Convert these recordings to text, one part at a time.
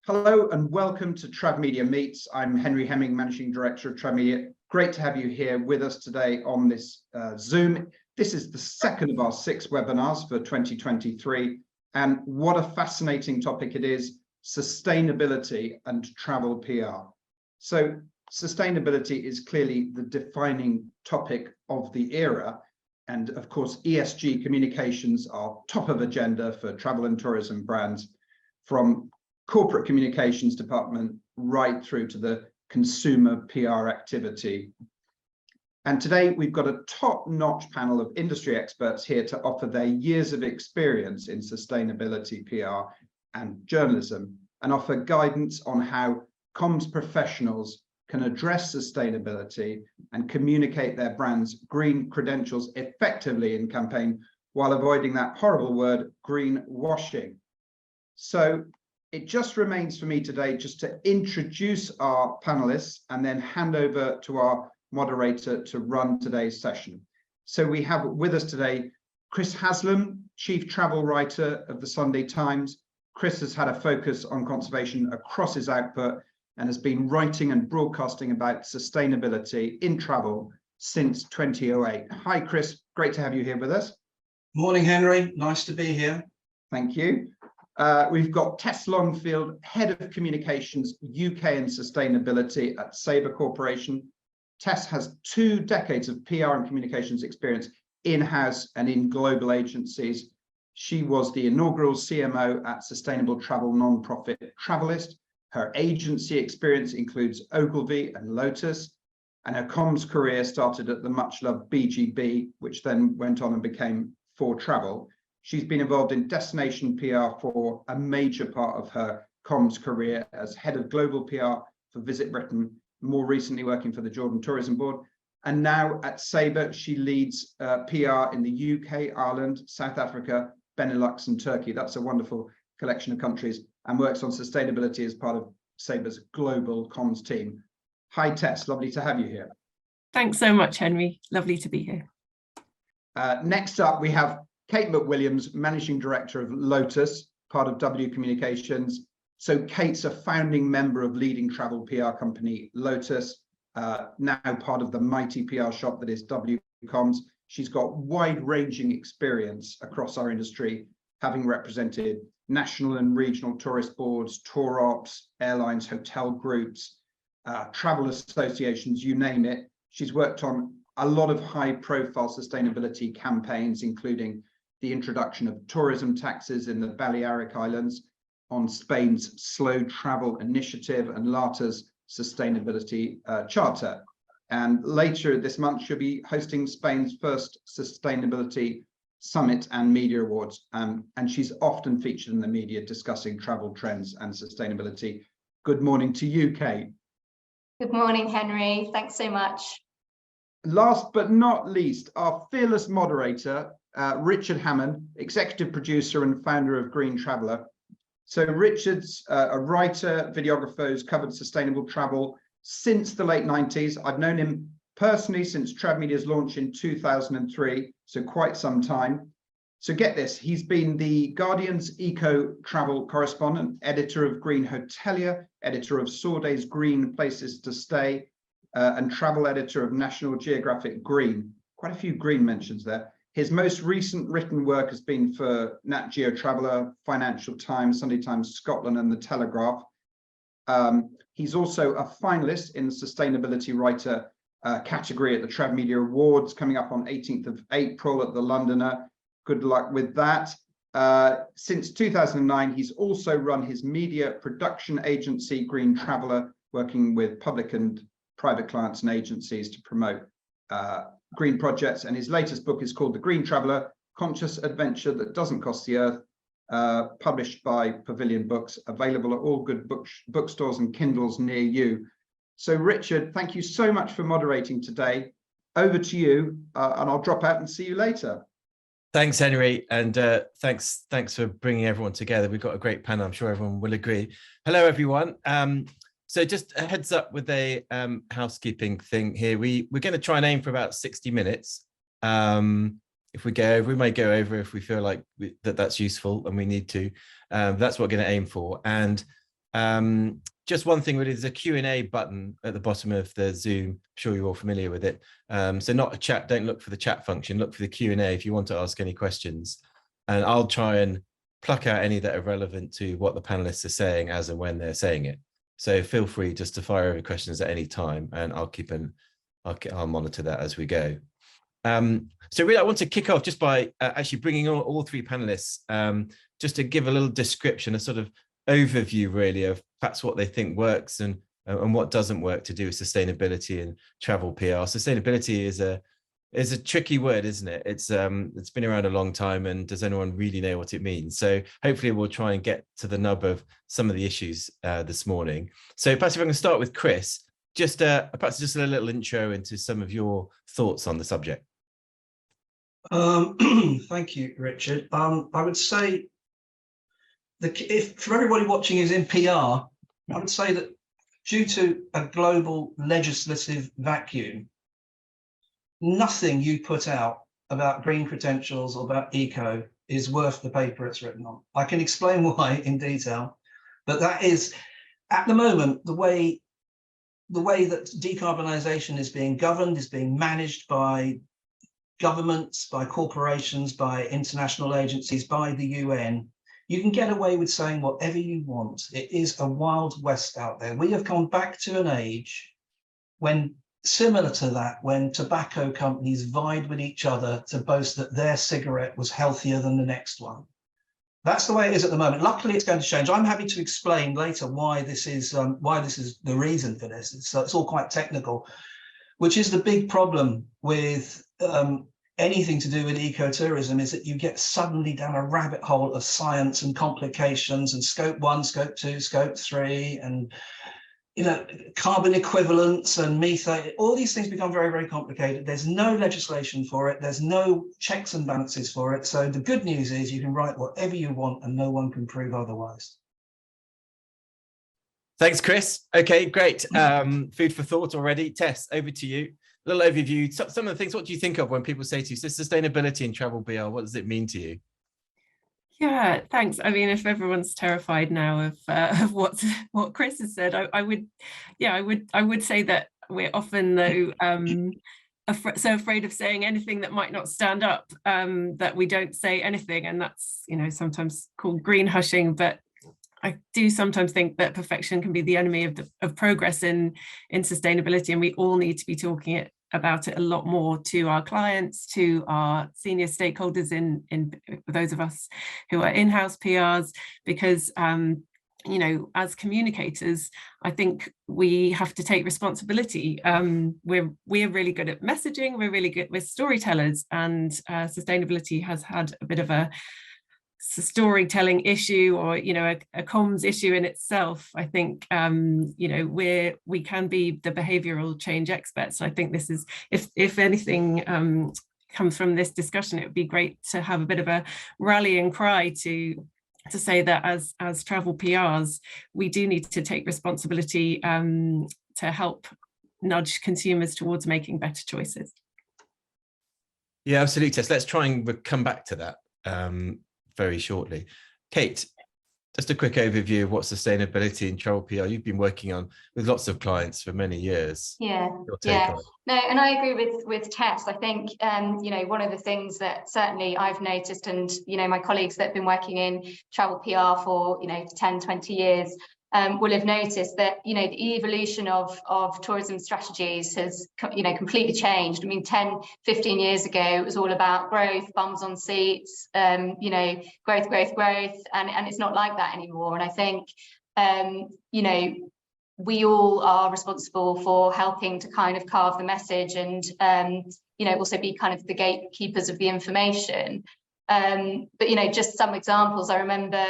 Hello and welcome to TravMedia Meets. I'm Henry Hemming, Managing Director of TravMedia. Great to have you here with us today on this Zoom. This is the second of our 6 webinars for 2023. And what a fascinating topic it is, sustainability and travel PR. So sustainability is clearly the defining topic of the era. And of course, ESG communications are top of agenda for travel and tourism brands, from corporate communications department right through to the consumer PR activity. And today we've got a top-notch panel of industry experts here to offer their years of experience in sustainability PR and journalism, and offer guidance on how comms professionals can address sustainability and communicate their brand's green credentials effectively in campaign while avoiding that horrible word, greenwashing. So it just remains for me today just to introduce our panelists and then hand over to our moderator to run today's session. So we have with us today Chris Haslam, Chief Travel Writer of the Sunday Times. Chris has had a focus on conservation across his output and has been writing and broadcasting about sustainability in travel since 2008. Hi, Chris. Great to have you here with us. Morning, Henry. Nice to be here. Thank you. We've got Tess Longfield, Head of Communications UK and Sustainability at Sabre Corporation. Tess has 2 decades of PR and communications experience in-house and in global agencies. She was the inaugural CMO at sustainable travel nonprofit Travelist. Her agency experience includes Ogilvy and Lotus, and her comms career started at the much-loved BGB, which then went on and became For Travel. She's been involved in destination PR for a major part of her comms career as head of global PR for Visit Britain, more recently working for the Jordan Tourism Board. And now at Sabre, she leads PR in the UK, Ireland, South Africa, Benelux and Turkey. That's a wonderful collection of countries, and works on sustainability as part of Sabre's global comms team. Hi, Tess, lovely to have you here. Thanks so much, Henry. Lovely to be here. Next up, we have Kate McWilliams, Managing Director of Lotus, part of W Communications. So Kate's a founding member of leading travel PR company Lotus, now part of the mighty PR shop that is W Comms. She's got wide-ranging experience across our industry, having represented national and regional tourist boards, tour ops, airlines, hotel groups, travel associations, you name it. She's worked on a lot of high-profile sustainability campaigns, including the introduction of tourism taxes in the Balearic Islands, on Spain's Slow Travel Initiative and LATA's Sustainability Charter. And later this month, she'll be hosting Spain's first Sustainability Summit and Media Awards. And she's often featured in the media discussing travel trends and sustainability. Good morning to you, Kate. Good morning, Henry. Thanks so much. Last but not least, our fearless moderator, Richard Hammond, executive producer and founder of Green Traveller. So Richard's a writer, videographer who's covered sustainable travel since the late 90s. I've known him personally since TravMedia's launch in 2003, so quite some time. So get this, he's been the Guardian's eco travel correspondent, editor of Green Hotelier, editor of Sorday's Green Places to Stay, and travel editor of National Geographic Green. Quite a few green mentions there. His most recent written work has been for Nat Geo Traveller, Financial Times, Sunday Times Scotland and The Telegraph. He's also a finalist in the Sustainability Writer category at the TravMedia Awards coming up on 18th of April at the Londoner. Good luck with that. Since 2009, he's also run his media production agency, Green Traveller, working with public and private clients and agencies to promote green projects. And his latest book is called The Green Traveller, Conscious Adventure That Doesn't Cost the Earth, published by Pavilion Books, available at all good bookstores and Kindles near you. So Richard, thank you so much for moderating today. Over to you, and I'll drop out and see you later. Thanks, Henry, and thanks for bringing everyone together. We've got a great panel. I'm sure everyone will agree. Hello, everyone. So just a heads up with a housekeeping thing here. We're going to try and aim for about 60 minutes. If we go over, we may go over if we feel like that's useful and we need to. That's what we're going to aim for. And Just one thing, really, there's a Q&A button at the bottom of the Zoom. I'm sure you're all familiar with it. So not a chat, don't look for the chat function, look for the Q&A if you want to ask any questions. And I'll try and pluck out any that are relevant to what the panelists are saying as and when they're saying it. So feel free just to fire over questions at any time, and I'll monitor that as we go. So really, I want to kick off just by actually bringing on all three panelists, just to give a little description, a sort of overview, really, of perhaps what they think works and what doesn't work to do with sustainability and travel PR. Sustainability is a tricky word, isn't it? It's been around a long time, and does anyone really know what it means? So hopefully we'll try and get to the nub of some of the issues this morning. So perhaps if I can start with Chris, just perhaps just a little intro into some of your thoughts on the subject. Thank you, Richard. I would say if for everybody watching is in PR, I would say that due to a global legislative vacuum, nothing you put out about green credentials or about eco is worth the paper it's written on. I can explain why in detail, but that is, at the moment, the way that decarbonisation is being governed, is being managed by governments, by corporations, by international agencies, by the UN. You can get away with saying whatever you want. It is a wild west out there. We have gone back to an age when, similar to that, when tobacco companies vied with each other to boast that their cigarette was healthier than the next one. That's the way it is at the moment. Luckily, it's going to change. I'm happy to explain later why this is the reason for this. It's all quite technical, which is the big problem with anything to do with ecotourism, is that you get suddenly down a rabbit hole of science and complications and scope 1, scope 2, scope 3, and carbon equivalents and methane. All these things become very, very complicated. There's no legislation for it. There's no checks and balances for it. So the good news is you can write whatever you want and no one can prove otherwise. Thanks, Chris. Okay, great. Food for thought already. Tess, over to you. A little overview. Some of the things, what do you think of when people say to you, sustainability in travel PR, what does it mean to you? Yeah, thanks. I mean, if everyone's terrified now of what Chris has said, I would say that we're often, though, so afraid of saying anything that might not stand up, that we don't say anything, and that's sometimes called greenwashing. But I do sometimes think that perfection can be the enemy of progress in sustainability, and we all need to be talking about it a lot more to our clients, to our senior stakeholders, in those of us who are in-house PRs, because as communicators, I think we have to take responsibility. We're really good at messaging, we're storytellers, and sustainability has had a bit of a storytelling issue, or a comms issue in itself. I think we can be the behavioral change experts. I think this is, if anything comes from this discussion, it would be great to have a bit of a rallying cry to say that as travel PRs, we do need to take responsibility to help nudge consumers towards making better choices. Yeah, absolutely, Tess. Let's try and come back to that very shortly. Kate, just a quick overview of what sustainability in travel PR you've been working on with lots of clients for many years. Yeah. No, and I agree with Tess. I think one of the things that certainly I've noticed, and my colleagues that have been working in travel PR for 10, 20 years will have noticed that the evolution of tourism strategies has completely changed. I mean, 10, 15 years ago, it was all about growth, bums on seats, growth, and it's not like that anymore. And I think we all are responsible for helping to kind of carve the message, and also be kind of the gatekeepers of the information. But just some examples. I remember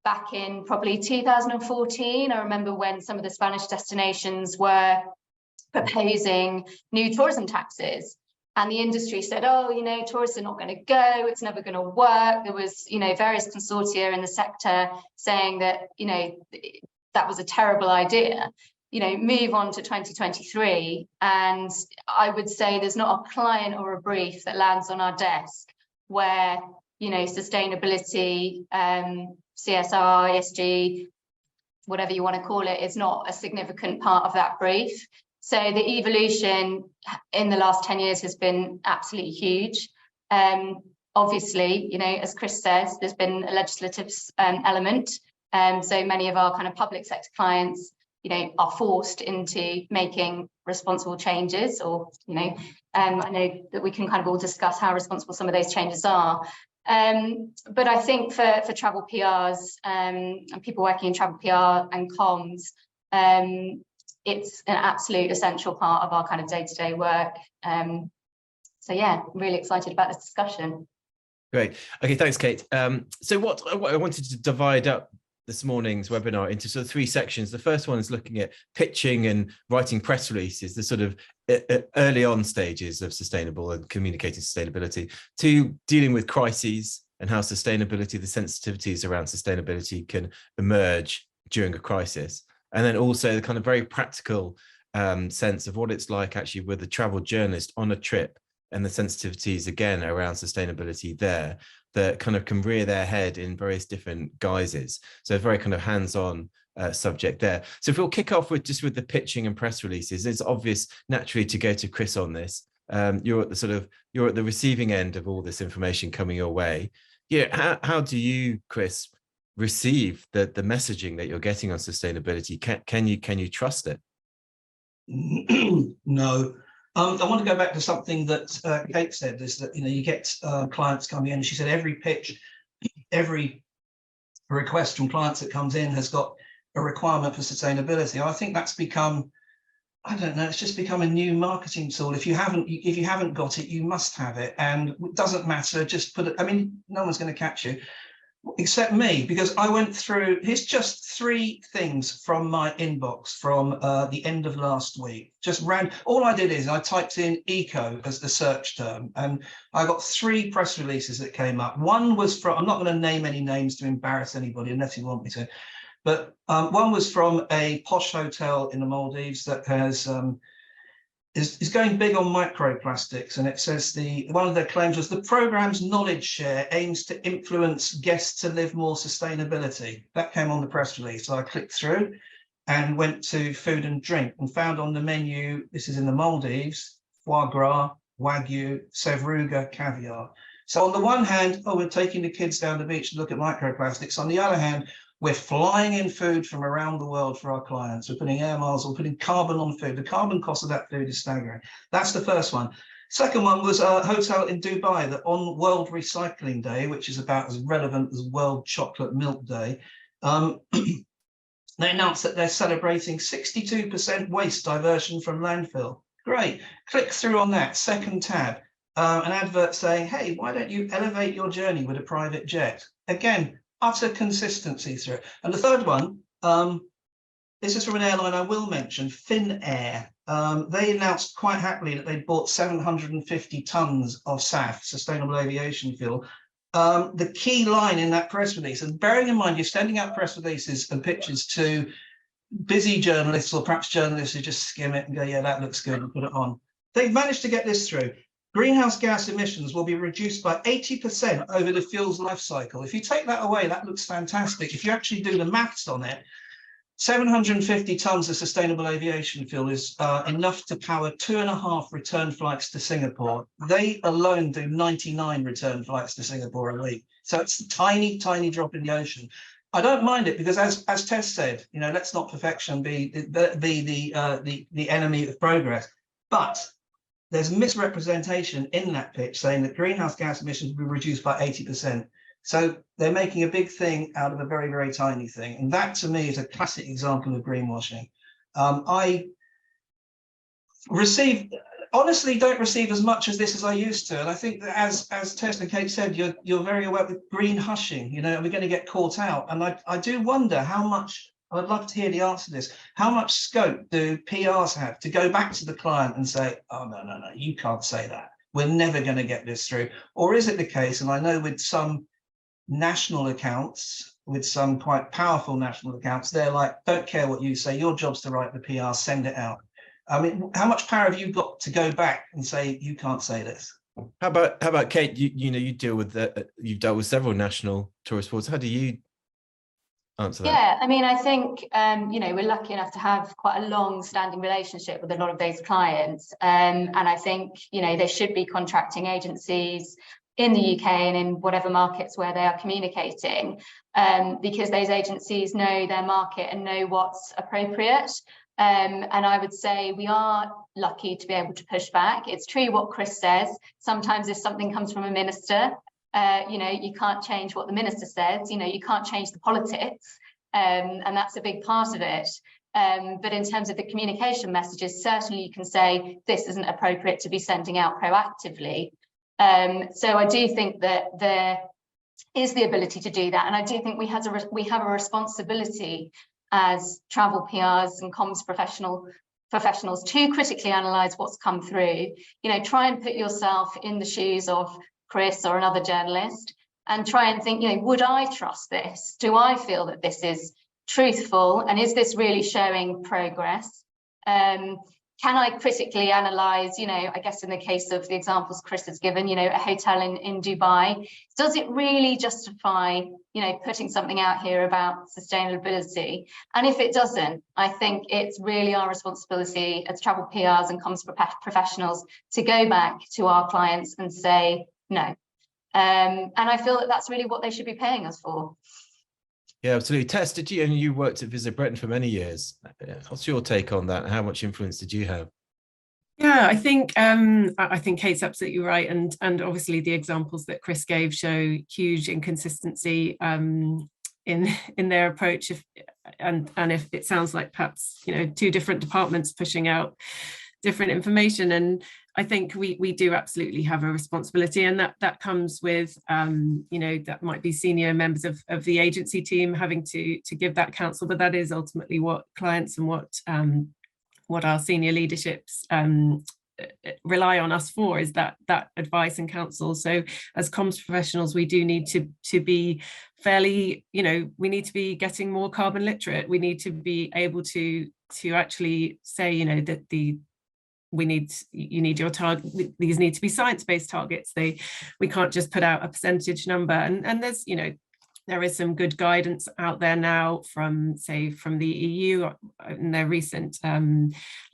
back in probably 2014, I remember when some of the Spanish destinations were proposing new tourism taxes, and the industry said, oh, tourists are not going to go, it's never going to work. There was, various consortia in the sector saying that, that was a terrible idea. Move on to 2023, and I would say there's not a client or a brief that lands on our desk where, sustainability, CSR, ESG, whatever you want to call it, is not a significant part of that brief. So the evolution in the last 10 years has been absolutely huge. Obviously, you know, as Chris says, there's been a legislative element. So many of our kind of public sector clients, you know, are forced into making responsible changes, or, you know, I know that we can kind of all discuss how responsible some of those changes are. But I think for travel PRs and people working in travel PR and comms, it's an absolute essential part of our kind of day-to-day work. So yeah, really excited about this discussion. Great. Okay, thanks, Kate. So what I wanted to divide up this morning's webinar into sort of 3 sections. The first one is looking at pitching and writing press releases, the sort of early on stages of sustainable and communicating sustainability, to dealing with crises and how sustainability, the sensitivities around sustainability can emerge during a crisis. And then also the kind of very practical sense of what it's like actually with a travel journalist on a trip, and the sensitivities again around sustainability there that kind of can rear their head in various different guises. So a very kind of hands-on subject there. So if we'll kick off with just with the pitching and press releases, it's obvious naturally to go to Chris on this. You're at the receiving end of all this information coming your way. Yeah, how do you, Chris, receive the messaging that you're getting on sustainability? Can you trust it? No. I want to go back to something that Kate said, is that, you know, you get clients coming in, and she said every pitch, every request from clients that comes in has got a requirement for sustainability. I think that's become, I don't know, it's just become a new marketing tool. If you haven't got it, you must have it, and it doesn't matter, just put it. I mean, no one's going to catch you except me, because I went through, here's just 3 things from my inbox from the end of last week. Just ran, all I did is I typed in eco as the search term, and I got 3 press releases that came up. One was from, I'm not going to name any names to embarrass anybody unless you want me to, but one was from a posh hotel in the Maldives that has is going big on microplastics, and it says one of their claims was the program's knowledge share aims to influence guests to live more sustainability. That came on the press release. So I clicked through and went to food and drink and found on the menu, this is in the Maldives, foie gras, wagyu, sevruga, caviar. So on the one hand, oh, we're taking the kids down the beach to look at microplastics. On the other hand, we're flying in food from around the world for our clients. We're putting air miles, we're putting carbon on food. The carbon cost of that food is staggering. That's the first one. Second one was a hotel in Dubai that on World Recycling Day, which is about as relevant as World Chocolate Milk Day, they announced that they're celebrating 62% waste diversion from landfill. Great. Click through on that, second tab, an advert saying, hey, why don't you elevate your journey with a private jet? Again, utter consistency through it. And the third one, this is from an airline I will mention, Finnair. They announced quite happily that they bought 750 tons of SAF, sustainable aviation fuel. The key line in that press release, and bearing in mind you're sending out press releases and pictures to busy journalists, or perhaps journalists who just skim it and go, yeah, that looks good, and put it on. They've managed to get this through. Greenhouse gas emissions will be reduced by 80% over the fuel's life cycle. If you take that away, that looks fantastic. If you actually do the maths on it, 750 tons of sustainable aviation fuel is enough to power 2.5 return flights to Singapore. They alone do 99 return flights to Singapore a week. So it's a tiny, tiny drop in the ocean. I don't mind it because, as Tess said, you know, let's not perfection be the enemy of progress. But there's misrepresentation in that pitch saying that greenhouse gas emissions will be reduced by 80%. So they're making a big thing out of a very, very tiny thing. And that to me is a classic example of greenwashing. I honestly don't receive as much as this as I used to. And I think that as Tess and Kate said, you're very aware with green hushing, you know, we're going to get caught out. And I do wonder how much, I'd love to hear the answer to this. How much scope do PRs have to go back to the client and say, oh, no, you can't say that. We're never going to get this through. Or is it the case, and I know with some national accounts, with some quite powerful national accounts, they're like, don't care what you say, your job's to write the PR, send it out. I mean, how much power have you got to go back and say, you can't say this? How about Kate? You know, you deal with you've dealt with several national tourist boards. How do you answer that? Yeah, I mean, I think, you know, we're lucky enough to have quite a long-standing relationship with a lot of those clients. And I think, you know, they should be contracting agencies in the UK and in whatever markets where they are communicating, because those agencies know their market and know what's appropriate. And I would say we are lucky to be able to push back. It's true what Chris says. Sometimes if something comes from a minister, you know, you can't change what the minister says, you know, you can't change the politics, and that's a big part of it. But in terms of the communication messages, certainly you can say this isn't appropriate to be sending out proactively. So I do think that there is the ability to do that. And I do think we have a responsibility as travel PRs and comms professionals to critically analyse what's come through. You know, try and put yourself in the shoes of Chris or another journalist and try and think, you know, would I trust this? Do I feel that this is truthful? And is this really showing progress? Can I critically analyse, you know, I guess in the case of the examples Chris has given, you know, a hotel in Dubai, does it really justify, you know, putting something out here about sustainability? And if it doesn't, I think it's really our responsibility as travel PRs and comms professionals to go back to our clients and say no. And I feel that that's really what they should be paying us for. Yeah, absolutely. Tess, you worked at Visit Britain for many years. What's your take on that? How much influence did you have? Yeah, I think Kate's absolutely right, and obviously the examples that Chris gave show huge inconsistency in their approach. And if it sounds like perhaps, you know, two different departments pushing out different information, and I think we do absolutely have a responsibility, and that comes with you know, that might be senior members of the agency team having to give that counsel, but that is ultimately what clients and what our senior leaderships rely on us for, is that advice and counsel. So as comms professionals, we do need to be fairly, you know, we need to be getting more carbon literate. We need to be able to actually say, you know, that you need your target, these need to be science-based targets. We can't just put out a percentage number, and there's, you know, there is some good guidance out there now from the EU in their recent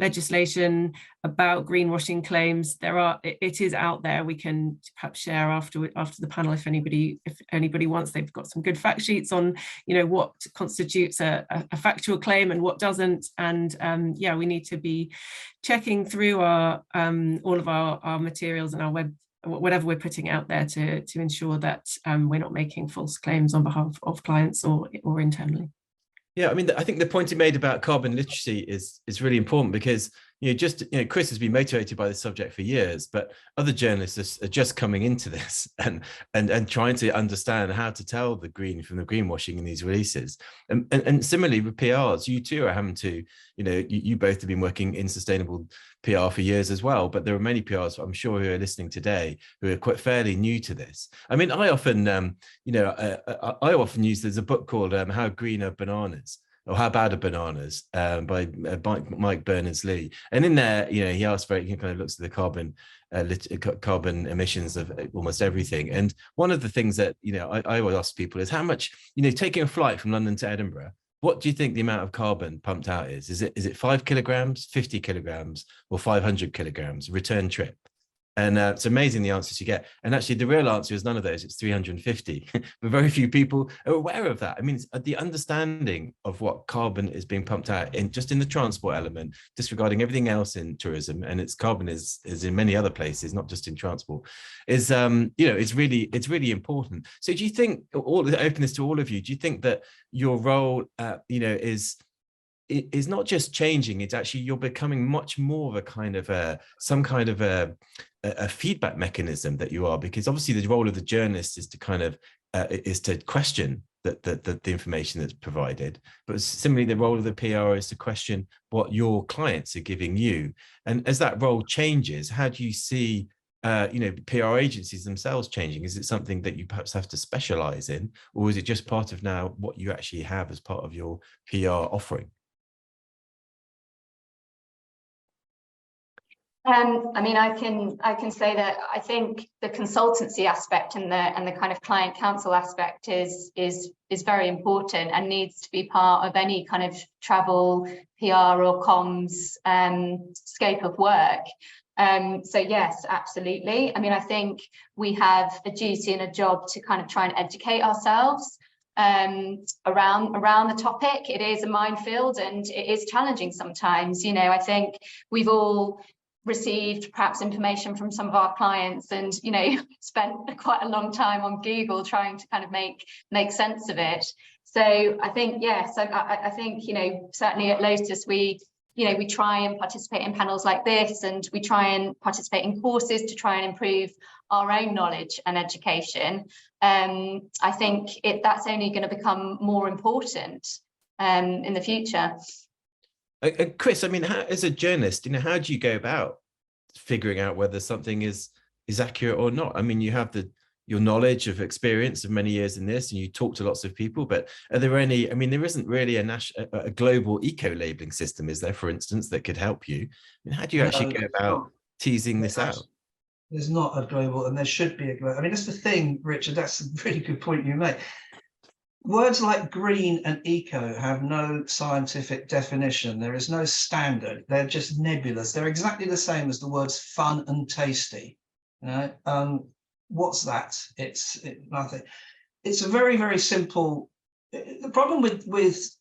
legislation about greenwashing claims. It is out there. We can perhaps share after the panel if anybody wants. They've got some good fact sheets on, you know, what constitutes a factual claim and what doesn't. And yeah, we need to be checking through all of our materials and our web, whatever we're putting out there, to ensure that we're not making false claims on behalf of clients or internally. Yeah, I mean, I think the point you made about carbon literacy is really important, because, you know, Chris has been motivated by this subject for years, but other journalists are just coming into this and trying to understand how to tell the green from the greenwashing in these releases. And similarly with PRs, you too are having to, you know, you both have been working in sustainable PR for years as well, but there are many PRs, I'm sure, who are listening today who are quite fairly new to this. I mean, I often, you know, I often use, there's a book called How Green Are Bananas, or How Bad Are Bananas, by Mike Berners-Lee. And in there, you know, he kind of looks at the carbon emissions of almost everything. And one of the things that, you know, I always ask people is how much, you know, taking a flight from London to Edinburgh, what do you think the amount of carbon pumped out is? Is it 5 kilograms, 50 kilograms, or 500 kilograms return trip? And it's amazing the answers you get. And actually, the real answer is none of those. It's 350. But very few people are aware of that. I mean, it's the understanding of what carbon is being pumped out in the transport element, disregarding everything else in tourism, and its carbon is in many other places, not just in transport, is you know, it's really important. So do you think, all the openness to all of you, do you think that your role you know, is not just changing, it's actually you're becoming much more of a kind of some kind of a feedback mechanism that you are? Because obviously the role of the journalist is to kind of is to question the information that's provided, but similarly the role of the PR is to question what your clients are giving you. And as that role changes, how do you see you know, PR agencies themselves changing? Is it something that you perhaps have to specialize in, or is it just part of now what you actually have as part of your PR offering? I mean, I can say that I think the consultancy aspect and the kind of client counsel aspect is very important and needs to be part of any kind of travel, PR or comms scope of work. So yes, absolutely. I mean, I think we have a duty and a job to kind of try and educate ourselves around the topic. It is a minefield and it is challenging sometimes. You know, I think we've all received perhaps information from some of our clients and, you know, spent quite a long time on Google trying to kind of make sense of it. So I think, yes, I think, you know, certainly at Lotus, we try and participate in panels like this, and we try and participate in courses to try and improve our own knowledge and education. I think that's only going to become more important in the future. Chris, I mean, as a journalist, you know, how do you go about figuring out whether something is accurate or not? I mean, you have your knowledge of experience of many years in this, and you talk to lots of people, but are there any, I mean, there isn't really a global eco-labeling system, is there, for instance, that could help you? I mean, how do you actually go about teasing this out? There's not a global, and there should be a global. I mean, that's the thing, Richard, that's a really good point you make. Words like green and eco have no scientific definition. There is no standard. They're just nebulous. They're exactly the same as the words fun and tasty. You know, what's that? It's nothing. It's a very, very simple. The problem with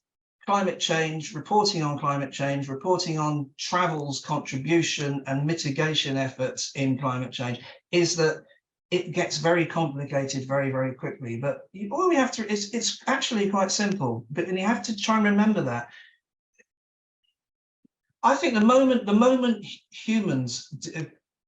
climate change, reporting on climate change, reporting on travel's contribution and mitigation efforts in climate change is that it gets very complicated very, very quickly. But all we have to, it's actually quite simple, but then you have to try and remember that. I think the moment humans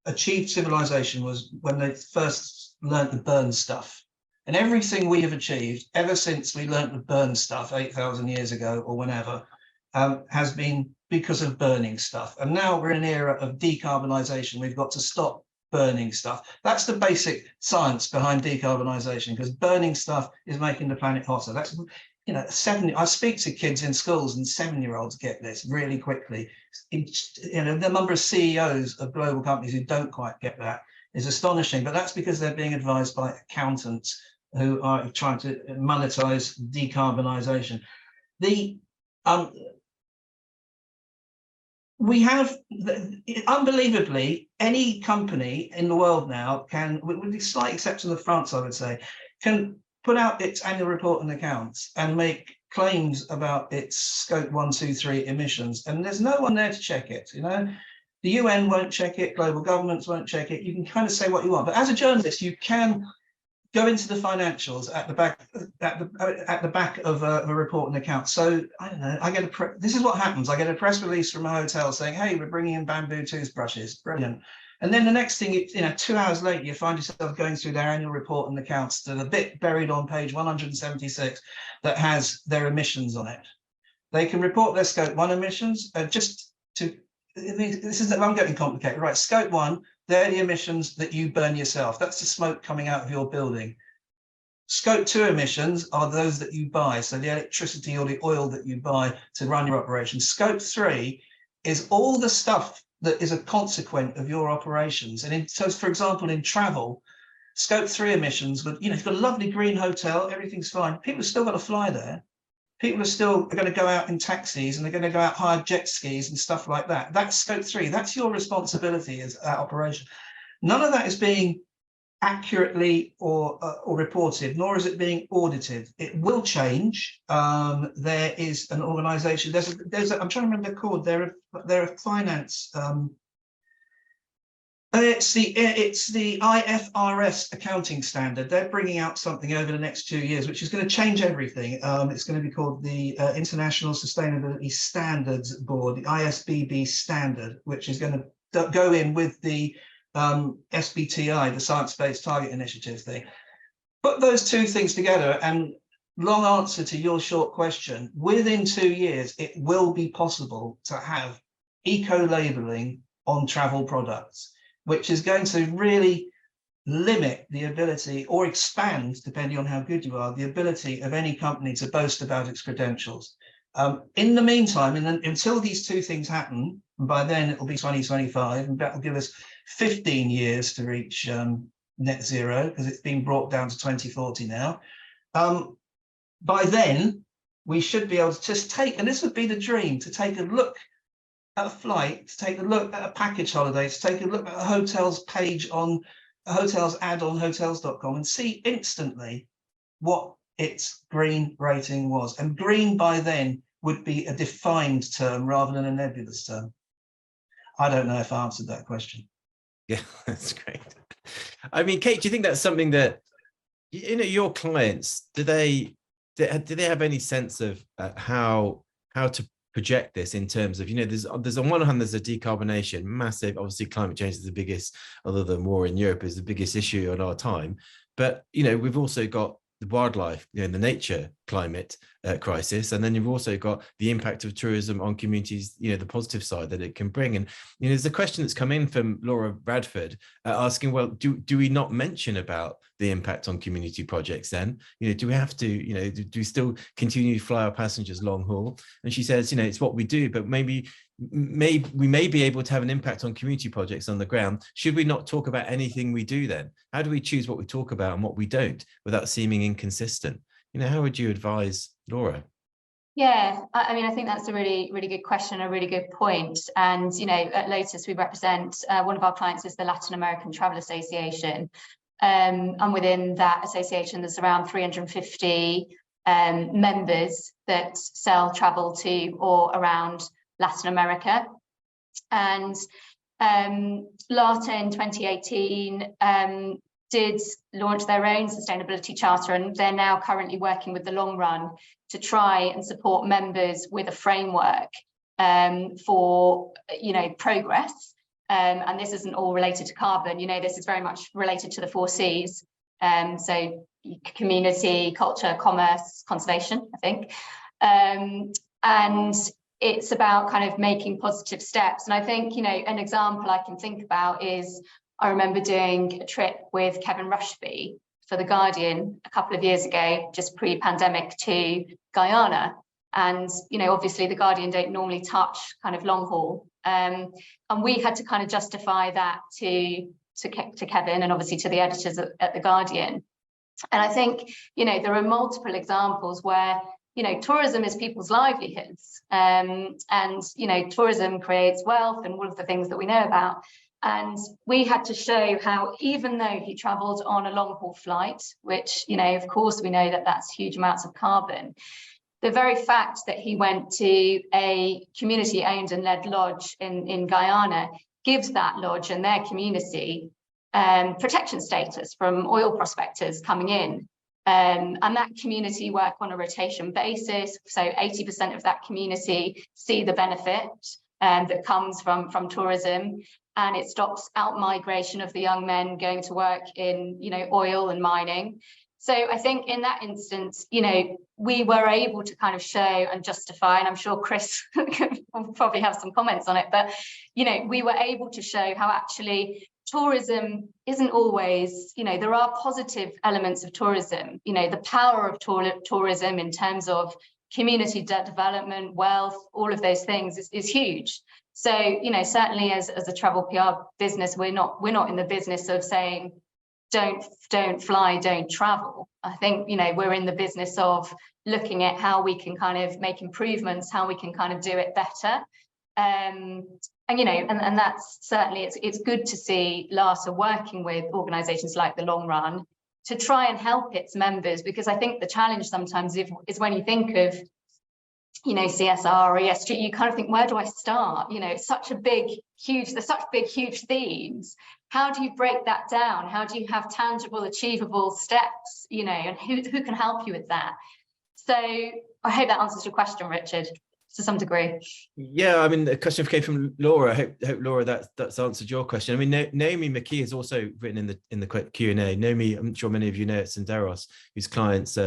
achieved civilization was when they first learned to burn stuff. And everything we have achieved ever since we learned to burn stuff 8,000 years ago or whenever has been because of burning stuff. And now we're in an era of decarbonisation. We've got to stop burning stuff. That's the basic science behind decarbonisation, because burning stuff is making the planet hotter. That's, you know, I speak to kids in schools, and 7-year-olds get this really quickly. You know, the number of CEOs of global companies who don't quite get that is astonishing, but that's because they're being advised by accountants who are trying to monetize decarbonisation. We have, unbelievably, any company in the world now can, with the slight exception of France, I would say, can put out its annual report and accounts and make claims about its scope 1, 2, 3 emissions, and there's no one there to check it. You know, the UN won't check it, global governments won't check it. You can kind of say what you want, but as a journalist, you can go into the financials at the back of a report and account. So I don't know. This is what happens. I get a press release from a hotel saying, "Hey, we're bringing in bamboo toothbrushes." Brilliant. And then the next thing, you know, 2 hours later, you find yourself going through their annual report and accounts to the bit buried on page 176 that has their emissions on it. They can report their scope 1 emissions just to. This is, I'm getting complicated, right? Scope 1, they're the emissions that you burn yourself. That's the smoke coming out of your building. Scope 2 emissions are those that you buy, so the electricity or the oil that you buy to run your operation. Scope 3 is all the stuff that is a consequence of your operations. And so, for example, in travel, Scope 3 emissions, but you know, you've got a lovely green hotel, everything's fine. People have still got to fly there. People are still going to go out in taxis, and they're going to go out hire jet skis and stuff like that. That's scope 3. That's your responsibility as an operation. None of that is being accurately or reported, nor is it being audited. It will change. There is an organisation. I'm trying to remember the called. They're a finance. It's the IFRS accounting standard. They're bringing out something over the next 2 years, which is going to change everything. It's going to be called the International Sustainability Standards Board, the ISBB standard, which is going to go in with the SBTI, the Science Based Target Initiative thing. Put those two things together, and long answer to your short question, within 2 years, it will be possible to have eco-labeling on travel products, which is going to really limit the ability, or expand, depending on how good you are, the ability of any company to boast about its credentials. In the meantime, until these two things happen, and by then it'll be 2025, and that will give us 15 years to reach net zero, because it's been brought down to 2040 now. By then, we should be able to just take, and this would be the dream, to take a look at a flight, to take a look at a package holiday, to take a look at a hotel's page on a hotel's ad on hotels.com and see instantly what its green rating was. And green by then would be a defined term rather than a nebulous term. I don't know if I answered that question. Yeah, that's great. I mean, Kate, do you think that's something that, you know, your clients, do they have any sense of how to project this in terms of, you know, there's on one hand, there's a decarbonation, massive, obviously climate change is the biggest, other than war in Europe, is the biggest issue in our time. But, you know, we've also got the wildlife, you know, the nature climate crisis, and then you've also got the impact of tourism on communities, you know, the positive side that it can bring. And, you know, there's a question that's come in from Laura Bradford asking, well, do we not mention about the impact on community projects then? You know, do we have to, you know, do we still continue to fly our passengers long haul? And she says, you know, it's what we do, but maybe we may be able to have an impact on community projects on the ground. Should we not talk about anything we do then? How do we choose what we talk about and what we don't without seeming inconsistent? You know, how would you advise, Laura? Yeah, I mean, I think that's a really, really good question, a really good point. And, you know, at Lotus, we represent, one of our clients is the Latin American Travel Association. And within that association, there's around 350 members that sell travel to or around Latin America. And LATA in 2018 did launch their own sustainability charter, and they're now currently working with the Long Run to try and support members with a framework for, you know, progress. And this isn't all related to carbon, you know, this is very much related to the 4 Cs. So community, culture, commerce, conservation, I think. And it's about kind of making positive steps. And I think, you know, an example I can think about is, I remember doing a trip with Kevin Rushby for The Guardian a couple of years ago, just pre-pandemic, to Guyana. And, you know, obviously The Guardian don't normally touch kind of long haul. And we had to kind of justify that to Kevin and obviously to the editors at The Guardian. And I think, you know, there are multiple examples where, you know, tourism is people's livelihoods. And, you know, tourism creates wealth and all of the things that we know about. And we had to show how, even though he travelled on a long haul flight, which, you know, of course, we know that that's huge amounts of carbon, the very fact that he went to a community owned and led lodge in Guyana gives that lodge and their community protection status from oil prospectors coming in. And that community work on a rotation basis. So 80% of that community see the benefit that comes from tourism. And it stops out migration of the young men going to work in, you know, oil and mining. So I think in that instance, you know, we were able to kind of show and justify, and I'm sure Chris will probably have some comments on it, but, you know, we were able to show how actually tourism isn't always, you know, there are positive elements of tourism, you know, the power of tourism in terms of community development, wealth, all of those things is huge. So, you know, certainly as a travel PR business, we're not in the business of saying, don't fly, don't travel. I think, you know, we're in the business of looking at how we can kind of make improvements, how we can kind of do it better. And, you know, and that's certainly, it's good to see LATA working with organizations like the Long Run to try and help its members, because I think the challenge sometimes is when you think of, you know, CSR or ESG, you kind of think, where do I start? You know, it's such a big, huge, there's such big, huge themes. How do you break that down? How do you have tangible, achievable steps, you know, and who can help you with that? So I hope that answers your question, Richard, to some degree. Yeah, I mean, the question came from Laura. I hope Laura, that's answered your question. I mean, Naomi McKee has also written in the Q&A. Naomi, I'm sure many of you know, at Senderos, whose clients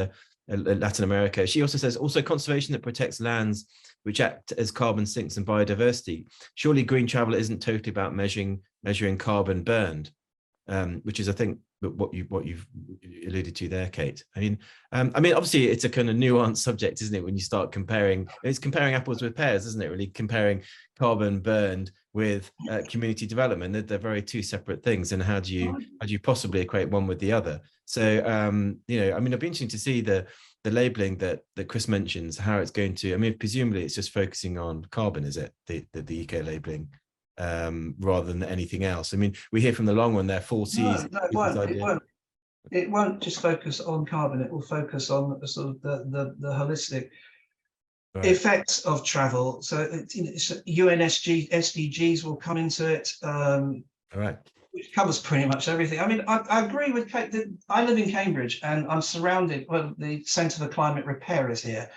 Latin America. She also says, also conservation that protects lands which act as carbon sinks and biodiversity. Surely green travel isn't totally about measuring carbon burned. which is, I think, what you've alluded to there, Kate. I mean, obviously it's a kind of nuanced subject, isn't it? When you start comparing apples with pears, isn't it? Really comparing carbon burned with community development. They're very two separate things. And how do you possibly equate one with the other? So, it'd be interesting to see the labeling that Chris mentions, how it's going to. I mean, presumably it's just focusing on carbon, is it? The eco labeling. Rather than anything else. I mean, we hear from the long run there, 4 Cs. No, it won't just focus on carbon. It will focus on sort of the holistic effects of travel. So UN SDGs will come into it. All right. Which covers pretty much everything. I mean, I agree with Kate. I live in Cambridge and I'm surrounded. Well, the Centre for Climate Repair is here,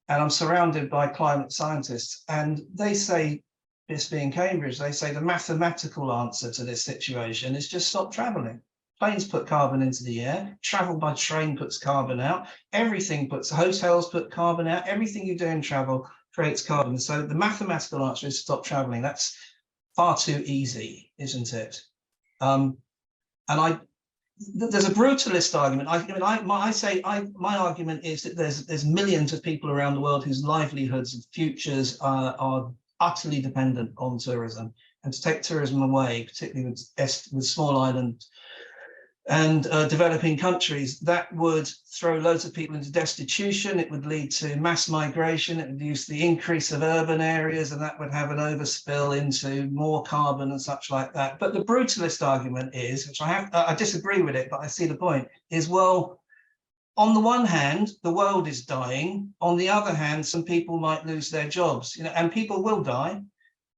and I'm surrounded by climate scientists, and they say, this being Cambridge, they say the mathematical answer to this situation is just stop traveling. Planes put carbon into the air, travel by train puts carbon out, hotels put carbon out, everything you do in travel creates carbon. So the mathematical answer is stop traveling. That's far too easy, isn't it? There's a brutalist argument. My argument is that there's millions of people around the world whose livelihoods and futures are utterly dependent on tourism, and to take tourism away, particularly with small island and developing countries, that would throw loads of people into destitution. It would lead to mass migration. It would use the increase of urban areas, and that would have an overspill into more carbon and such like that. But the brutalist argument is, which I disagree with it, but I see the point, is, well, on the one hand, the world is dying. On the other hand, some people might lose their jobs, and people will die,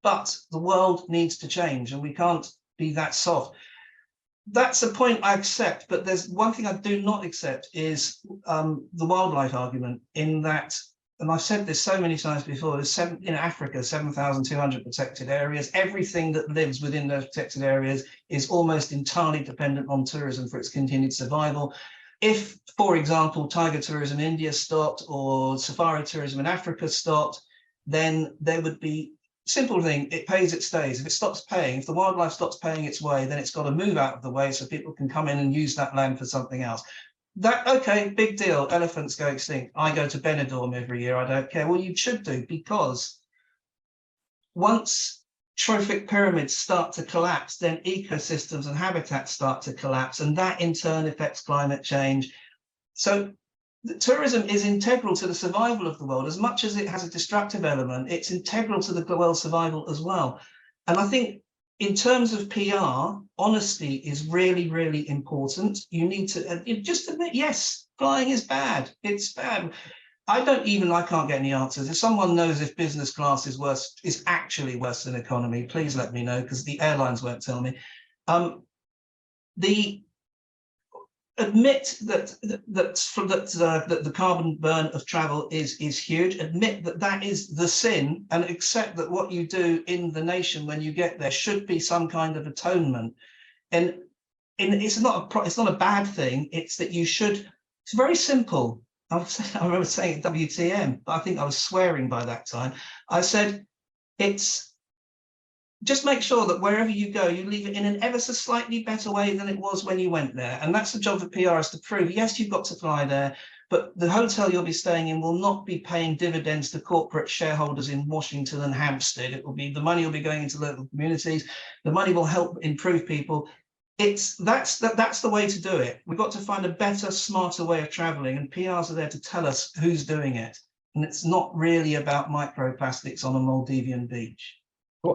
but the world needs to change, and we can't be that soft. That's a point I accept, but there's one thing I do not accept is the wildlife argument, in that, and I've said this so many times before, there's in Africa, 7,200 protected areas. Everything that lives within those protected areas is almost entirely dependent on tourism for its continued survival. If, for example, tiger tourism in India stopped or safari tourism in Africa stopped, then there would be, simple thing, it pays, it stays. If it stops paying, if the wildlife stops paying its way, then it's got to move out of the way so people can come in and use that land for something else. Okay, big deal, elephants go extinct. I go to Benidorm every year, I don't care. Well, you should do, because once trophic pyramids start to collapse, then ecosystems and habitats start to collapse, and that in turn affects climate change. So tourism is integral to the survival of the world. As much as it has a destructive element, it's integral to the world's survival as well. And I think in terms of PR, honesty is really, really important. You need to just admit, yes, flying is bad. It's bad. I can't get any answers. If someone knows if business class is actually worse than economy, please let me know, because the airlines won't tell me. Admit that the carbon burn of travel is huge. Admit that is the sin, and accept that what you do in the nation when you get there should be some kind of atonement. And it's not a bad thing. It's that you should. It's very simple. I remember saying at WTM, but I think I was swearing by that time. I said, it's just make sure that wherever you go, you leave it in an ever so slightly better way than it was when you went there. And that's the job of PR, is to prove, yes, you've got to fly there, but the hotel you'll be staying in will not be paying dividends to corporate shareholders in Washington and Hampstead. It will be, the money will be going into local communities. The money will help improve people. That's the way to do it. We've got to find a better, smarter way of traveling, and PRs are there to tell us who's doing it. And it's not really about microplastics on a Maldivian beach.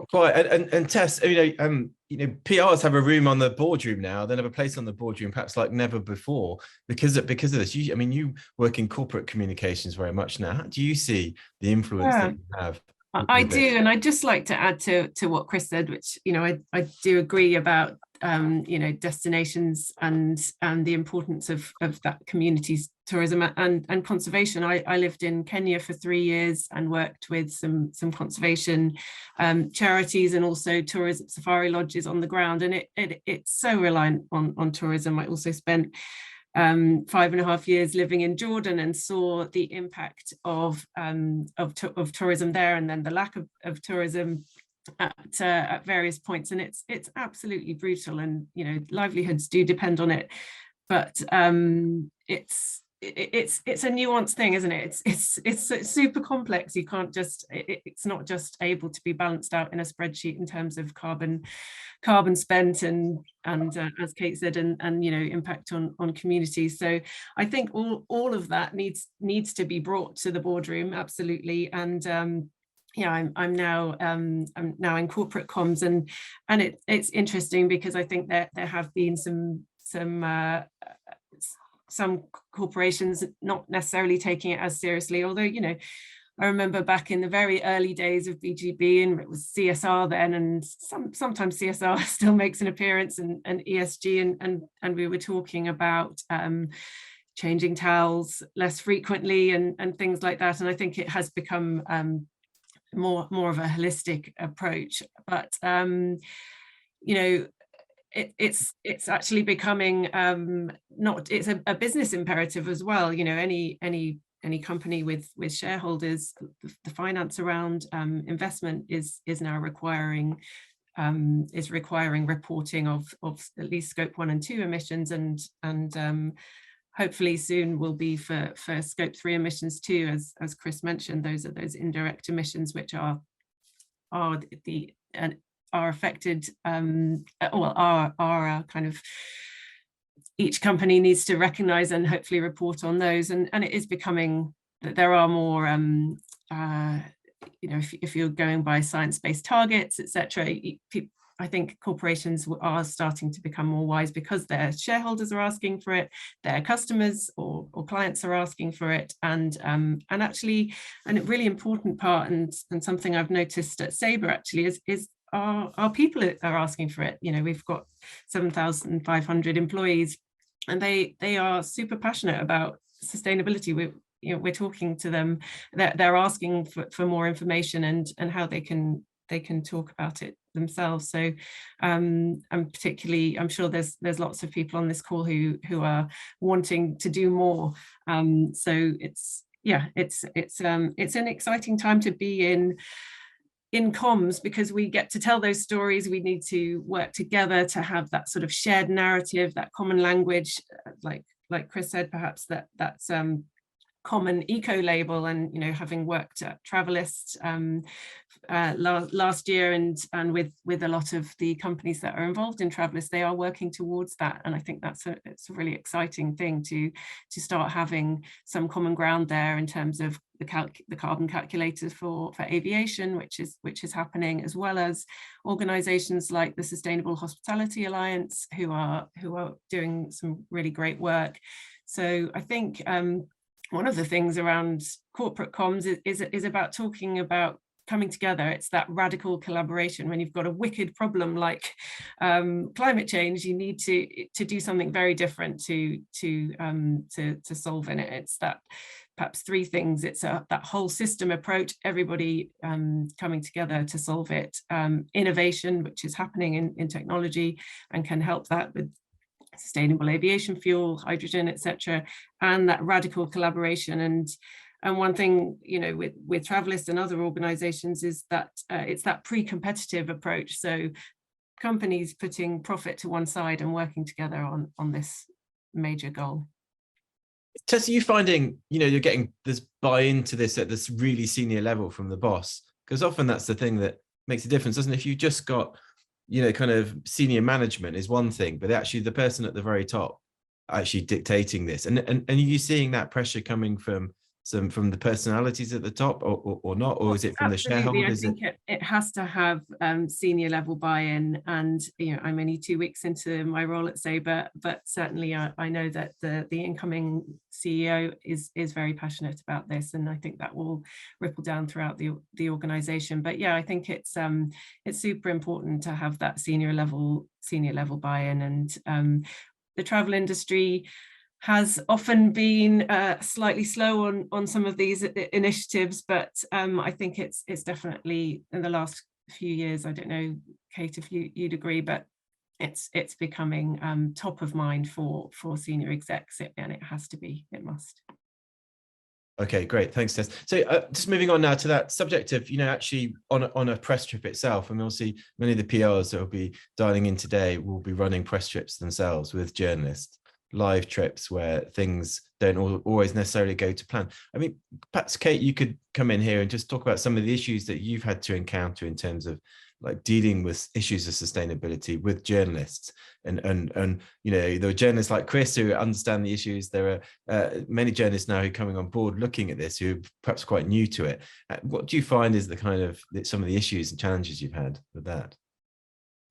Quite. And Tess, PRs have a room on the boardroom now. They have a place on the boardroom, perhaps like never before, because of this. You work in corporate communications very much now. How do you see the influence that you have? I do, and I'd just like to add to what Chris said, which I do agree about destinations and the importance of that community's tourism and conservation. I lived in Kenya for 3 years and worked with some conservation charities and also tourism safari lodges on the ground, and it's so reliant on tourism. I also spent 5.5 years living in Jordan and saw the impact of tourism there, and then the lack of tourism at various points, and it's absolutely brutal, and livelihoods do depend on it, but it's a nuanced thing, isn't it? It's super complex. You can't just, it's not just able to be balanced out in a spreadsheet in terms of carbon spent and as Kate said, and impact on communities. So I think all of that needs to be brought to the boardroom, absolutely. And I'm now in corporate comms, and it's interesting because I think there have been some corporations not necessarily taking it as seriously, although I remember back in the very early days of BGB, and it was CSR then, and sometimes CSR still makes an appearance, and ESG, and we were talking about changing towels less frequently and things like that. And I think it has become more of a holistic approach, but it's actually becoming it's a business imperative as well. Any company with shareholders, the finance around investment is now requiring reporting of at least scope 1 and 2 emissions, and hopefully soon will be for scope 3 emissions too, as Chris mentioned. Those are those indirect emissions which are affected, are kind of, each company needs to recognize and hopefully report on those, and it is becoming that there are more if you're going by science-based targets, etc. I think corporations are starting to become more wise because their shareholders are asking for it, their customers or clients are asking for it, and actually, and a really important part, and something I've noticed at Sabre actually is our people are asking for it. We've got 7,500 employees, and they are super passionate about sustainability. We're talking to them, they're asking for more information and how they can talk about it themselves. So and particularly, I'm sure there's lots of people on this call who are wanting to do more. So it's an exciting time to be in comms, because we get to tell those stories. We need to work together to have that sort of shared narrative, that common language, like Chris said, perhaps that's common eco label. And having worked at TravMedia last year, and with a lot of the companies that are involved in TravMedia, they are working towards that, and I think it's a really exciting thing to start having some common ground there in terms of the carbon calculators for aviation, which is happening, as well as organizations like the Sustainable Hospitality Alliance, who are doing some really great work. So I think one of the things around corporate comms is about talking about coming together. It's that radical collaboration. When you've got a wicked problem like climate change, you need to do something very different to solve in it. It's that perhaps 3 things. It's that whole system approach, everybody coming together to solve it. Innovation, which is happening in technology and can help that with sustainable aviation fuel, hydrogen, etc., and that radical collaboration. And one thing, with TravMedia and other organizations is that it's that pre-competitive approach. So companies putting profit to one side and working together on this major goal. Tess, are you finding, you're getting this buy-in to this at this really senior level from the boss? Because often that's the thing that makes a difference, doesn't it? If you just got kind of senior management is one thing, but actually the person at the very top actually dictating this, and are you seeing that pressure coming from the personalities at the top, or not, or is it from Absolutely. the shareholders? I think it has to have senior level buy-in, and I'm only 2 weeks into my role at Sabre, but certainly I know that the incoming CEO is very passionate about this, and I think that will ripple down throughout the organization. But yeah, I think it's super important to have that senior level buy-in, and the travel industry has often been slightly slow on some of these initiatives, but I think it's definitely in the last few years. I don't know, Kate, if you'd agree, but it's becoming top of mind for senior execs, and it has to be, it must. Okay, great. Thanks, Tess. So just moving on now to that subject of, actually on a press trip itself. I mean, obviously, many of the PRs that will be dialing in today will be running press trips themselves with journalists, live trips where things don't always necessarily go to plan. I mean, perhaps, Kate, you could come in here and just talk about some of the issues that you've had to encounter in terms of like dealing with issues of sustainability with journalists, and there are journalists like Chris who understand the issues. There are many journalists now who are coming on board looking at this who are perhaps quite new to it. What do you find is the kind of some of the issues and challenges you've had with that?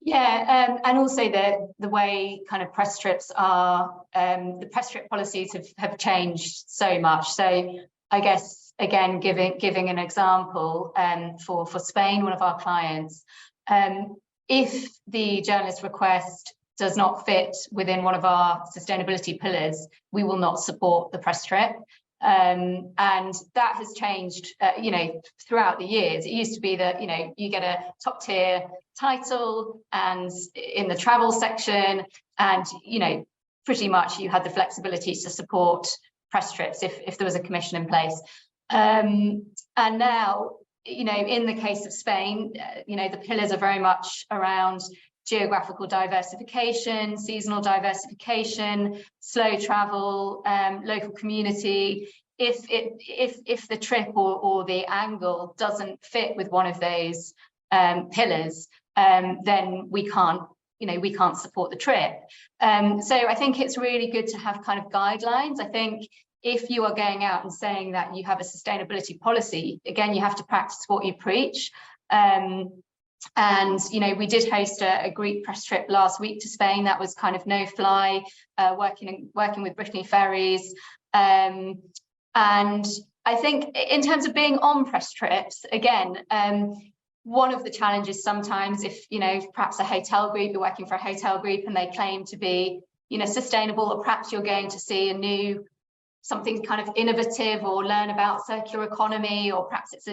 Yeah, and also the way kind of press trips are, the press trip policies have changed so much. So I guess, again, giving an example, for Spain, one of our clients, if the journalist request does not fit within one of our sustainability pillars, we will not support the press trip. And that has changed, throughout the years. It used to be that, you get a top tier title and in the travel section, and, pretty much you had the flexibility to support press trips if there was a commission in place. And now, in the case of Spain, the pillars are very much around geographical diversification, seasonal diversification, slow travel, local community. If the trip or the angle doesn't fit with one of those pillars, then we can't support the trip. So I think it's really good to have kind of guidelines. I think if you are going out and saying that you have a sustainability policy, again, you have to practice what you preach. And, we did host a Greek press trip last week to Spain. That was kind of no fly, working with Brittany Ferries. And I think in terms of being on press trips, again, one of the challenges sometimes if, perhaps a hotel group, you're working for a hotel group and they claim to be, sustainable, or perhaps you're going to see something kind of innovative or learn about circular economy, or perhaps it's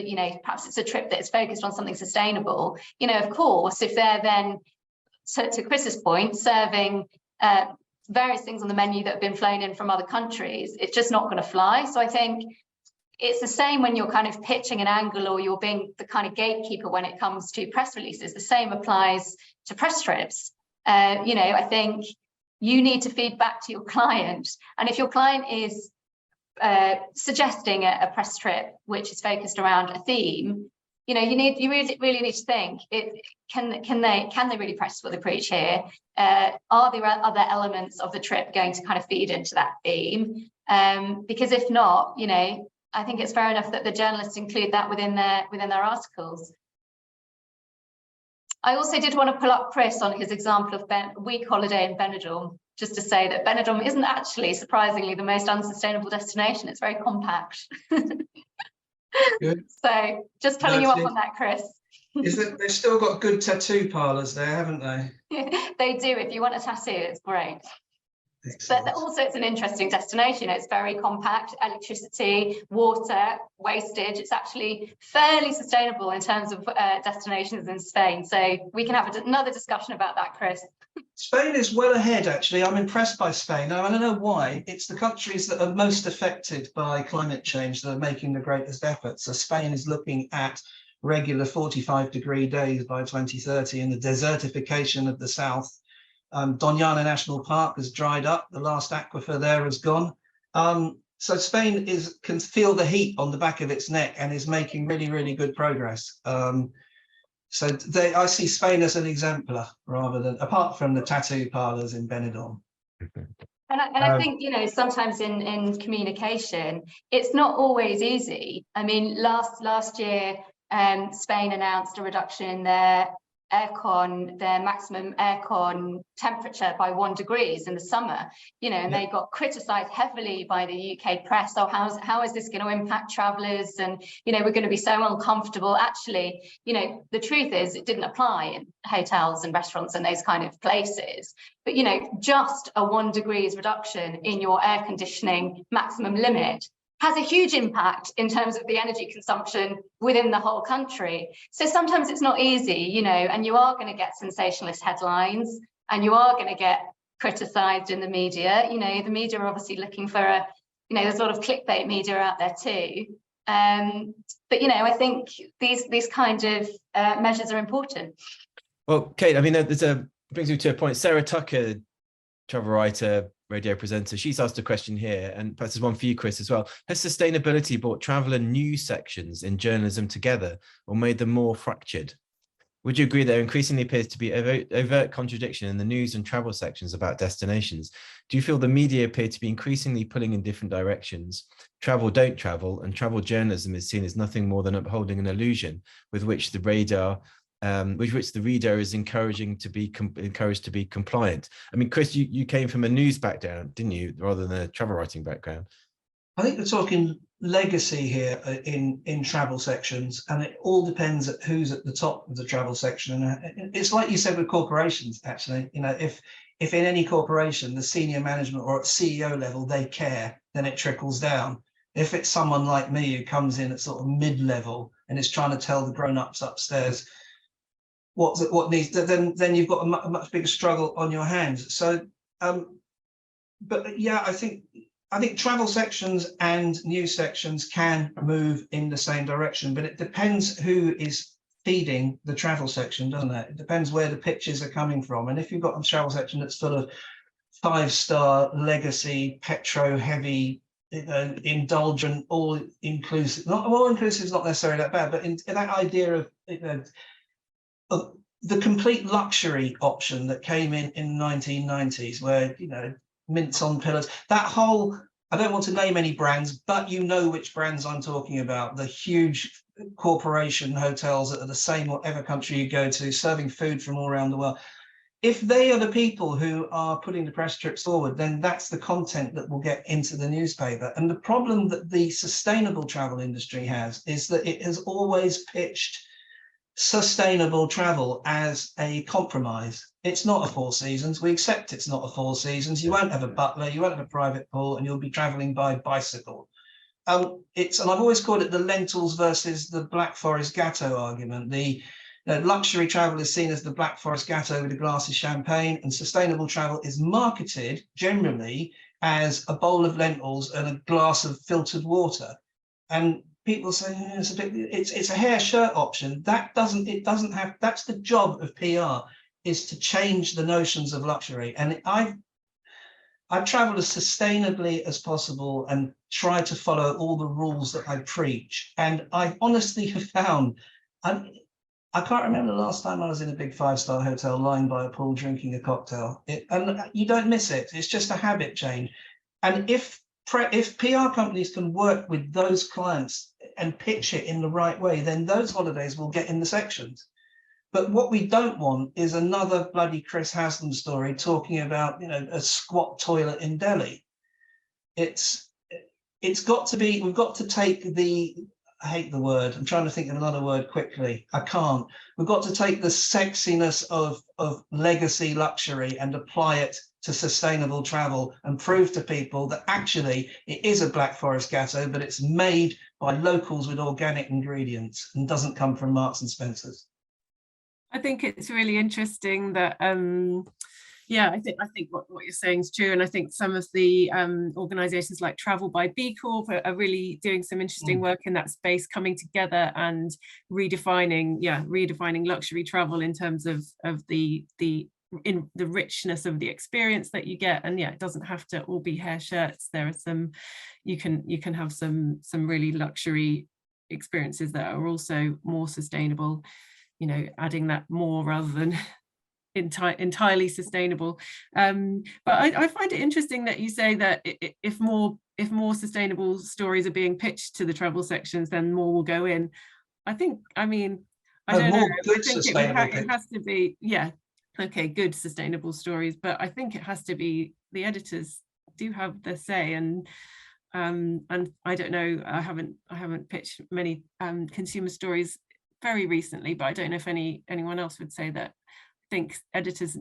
a trip that is focused on something sustainable. Of course, if they're then, to Chris's point, serving various things on the menu that have been flown in from other countries, it's just not going to fly. So I think it's the same when you're kind of pitching an angle or you're being the kind of gatekeeper when it comes to press releases. The same applies to press trips. I think you need to feed back to your client. And if your client is suggesting a press trip which is focused around a theme, you really need to think, can they really practice what they preach here? Are there other elements of the trip going to kind of feed into that theme? Because if not, I think it's fair enough that the journalists include that within their articles. I also did want to pull up Chris on his example of a week holiday in Benidorm, just to say that Benidorm isn't actually, surprisingly, the most unsustainable destination. It's very compact. Good. So just telling you up on that, Chris. They've still got good tattoo parlours there, haven't they? They do. If you want a tattoo, it's great. Excellent. But also it's an interesting destination. It's very compact, electricity, water, wastage. It's actually fairly sustainable in terms of destinations in Spain. So we can have another discussion about that, Chris. Spain is well ahead, actually. I'm impressed by Spain. I don't know why. It's the countries that are most affected by climate change that are making the greatest efforts. So Spain is looking at regular 45-degree days by 2030, and the desertification of the south. Doñana National Park has dried up. The last aquifer there has gone. So Spain can feel the heat on the back of its neck and is making really, really good progress. So I see Spain as an exemplar, rather than, apart from the tattoo parlours in Benidorm. And I think, sometimes in communication, it's not always easy. I mean, last year, Spain announced a reduction in their maximum aircon temperature by 1 degree in the summer, and they got criticised heavily by the UK press. Oh, how is this going to impact travellers? And, we're going to be so uncomfortable. Actually, the truth is it didn't apply in hotels and restaurants and those kind of places. But, just a 1 degree reduction in your air conditioning maximum limit has a huge impact in terms of the energy consumption within the whole country. So sometimes it's not easy, and you are going to get sensationalist headlines and you are going to get criticised in the media. The media are obviously looking for you know, there's a lot of clickbait media out there too. But, you know, I think these kind of measures are important. Well, Kate, I mean, brings me to a point. Sarah Tucker, travel writer, radio presenter, she's asked a question here, and perhaps there's one for you, Chris, as well. Has sustainability brought travel and news sections in journalism together or made them more fractured? Would you agree there increasingly appears to be overt contradiction in the news and travel sections about destinations? Do you feel the media appear to be increasingly pulling in different directions? Travel, don't travel, and travel journalism is seen as nothing more than upholding an illusion with which the reader is encouraged to be compliant. I mean, Chris, you came from a news background, didn't you, rather than a travel writing background? I think we're talking legacy here in travel sections, and it all depends at who's at the top of the travel section. And it's like you said with corporations, actually. You know, if in any corporation the senior management or at CEO level they care, then it trickles down. If it's someone like me who comes in at sort of mid-level and is trying to tell the grown-ups upstairs what needs, then you've got a much bigger struggle on your hands. So, but yeah, I think travel sections and news sections can move in the same direction, but it depends who is feeding the travel section, doesn't it? It depends where the pitches are coming from. And if you've got a travel section that's full of 5-star legacy, petro-heavy, indulgent, all-inclusive, not all-inclusive is not necessarily that bad, but in that idea of, the complete luxury option that came in the 1990s, where, you know, mints on pillows, that whole, I don't want to name any brands, but you know which brands I'm talking about, the huge corporation hotels that are the same whatever country you go to, serving food from all around the world. If they are the people who are putting the press trips forward, then that's the content that will get into the newspaper. And the problem that the sustainable travel industry has is that it has always pitched sustainable travel as a compromise. It's not a Four Seasons. We accept it's not a Four Seasons. You won't have a butler, you won't have a private pool, and you'll be traveling by bicycle. And I've always called it the lentils versus the Black Forest Gatto argument. The luxury travel is seen as the Black Forest Gatto with a glass of champagne, and sustainable travel is marketed generally as a bowl of lentils and a glass of filtered water. And people say it's a hair shirt option. That's the job of PR, is to change the notions of luxury. And I've traveled as sustainably as possible and try to follow all the rules that I preach. And I honestly have found, I can't remember the last time I was in a big 5-star hotel lying by a pool drinking a cocktail. And you don't miss it. It's just a habit change. And if PR companies can work with those clients and pitch it in the right way, then those holidays will get in the sections. But what we don't want is another bloody Chris Haslam story talking about, you know, a squat toilet in Delhi. It's got to be, we've got to take the, I hate the word, I'm trying to think of another word quickly, I can't. We've got to take the sexiness of legacy luxury and apply it to sustainable travel and prove to people that actually it is a Black Forest Gatto, but it's made by locals with organic ingredients and doesn't come from Marks and Spencer's. I think it's really interesting that yeah, I think what you're saying is true, and I think some of the organisations like Travel by B Corp are really doing some interesting work in that space, coming together and redefining luxury travel in terms of the richness of the experience that you get. And yeah, it doesn't have to all be hair shirts. There are some, you can have some really luxury experiences that are also more sustainable, you know, adding that more rather than entirely sustainable. But I find it interesting that you say that if more sustainable stories are being pitched to the travel sections, then more will go in. I think, I mean, I don't know. I think it has to be, yeah, okay, good sustainable stories, but I think it has to be, the editors do have the say, and I don't know, I haven't pitched many consumer stories very recently, but I don't know if anyone else would say that. I think editors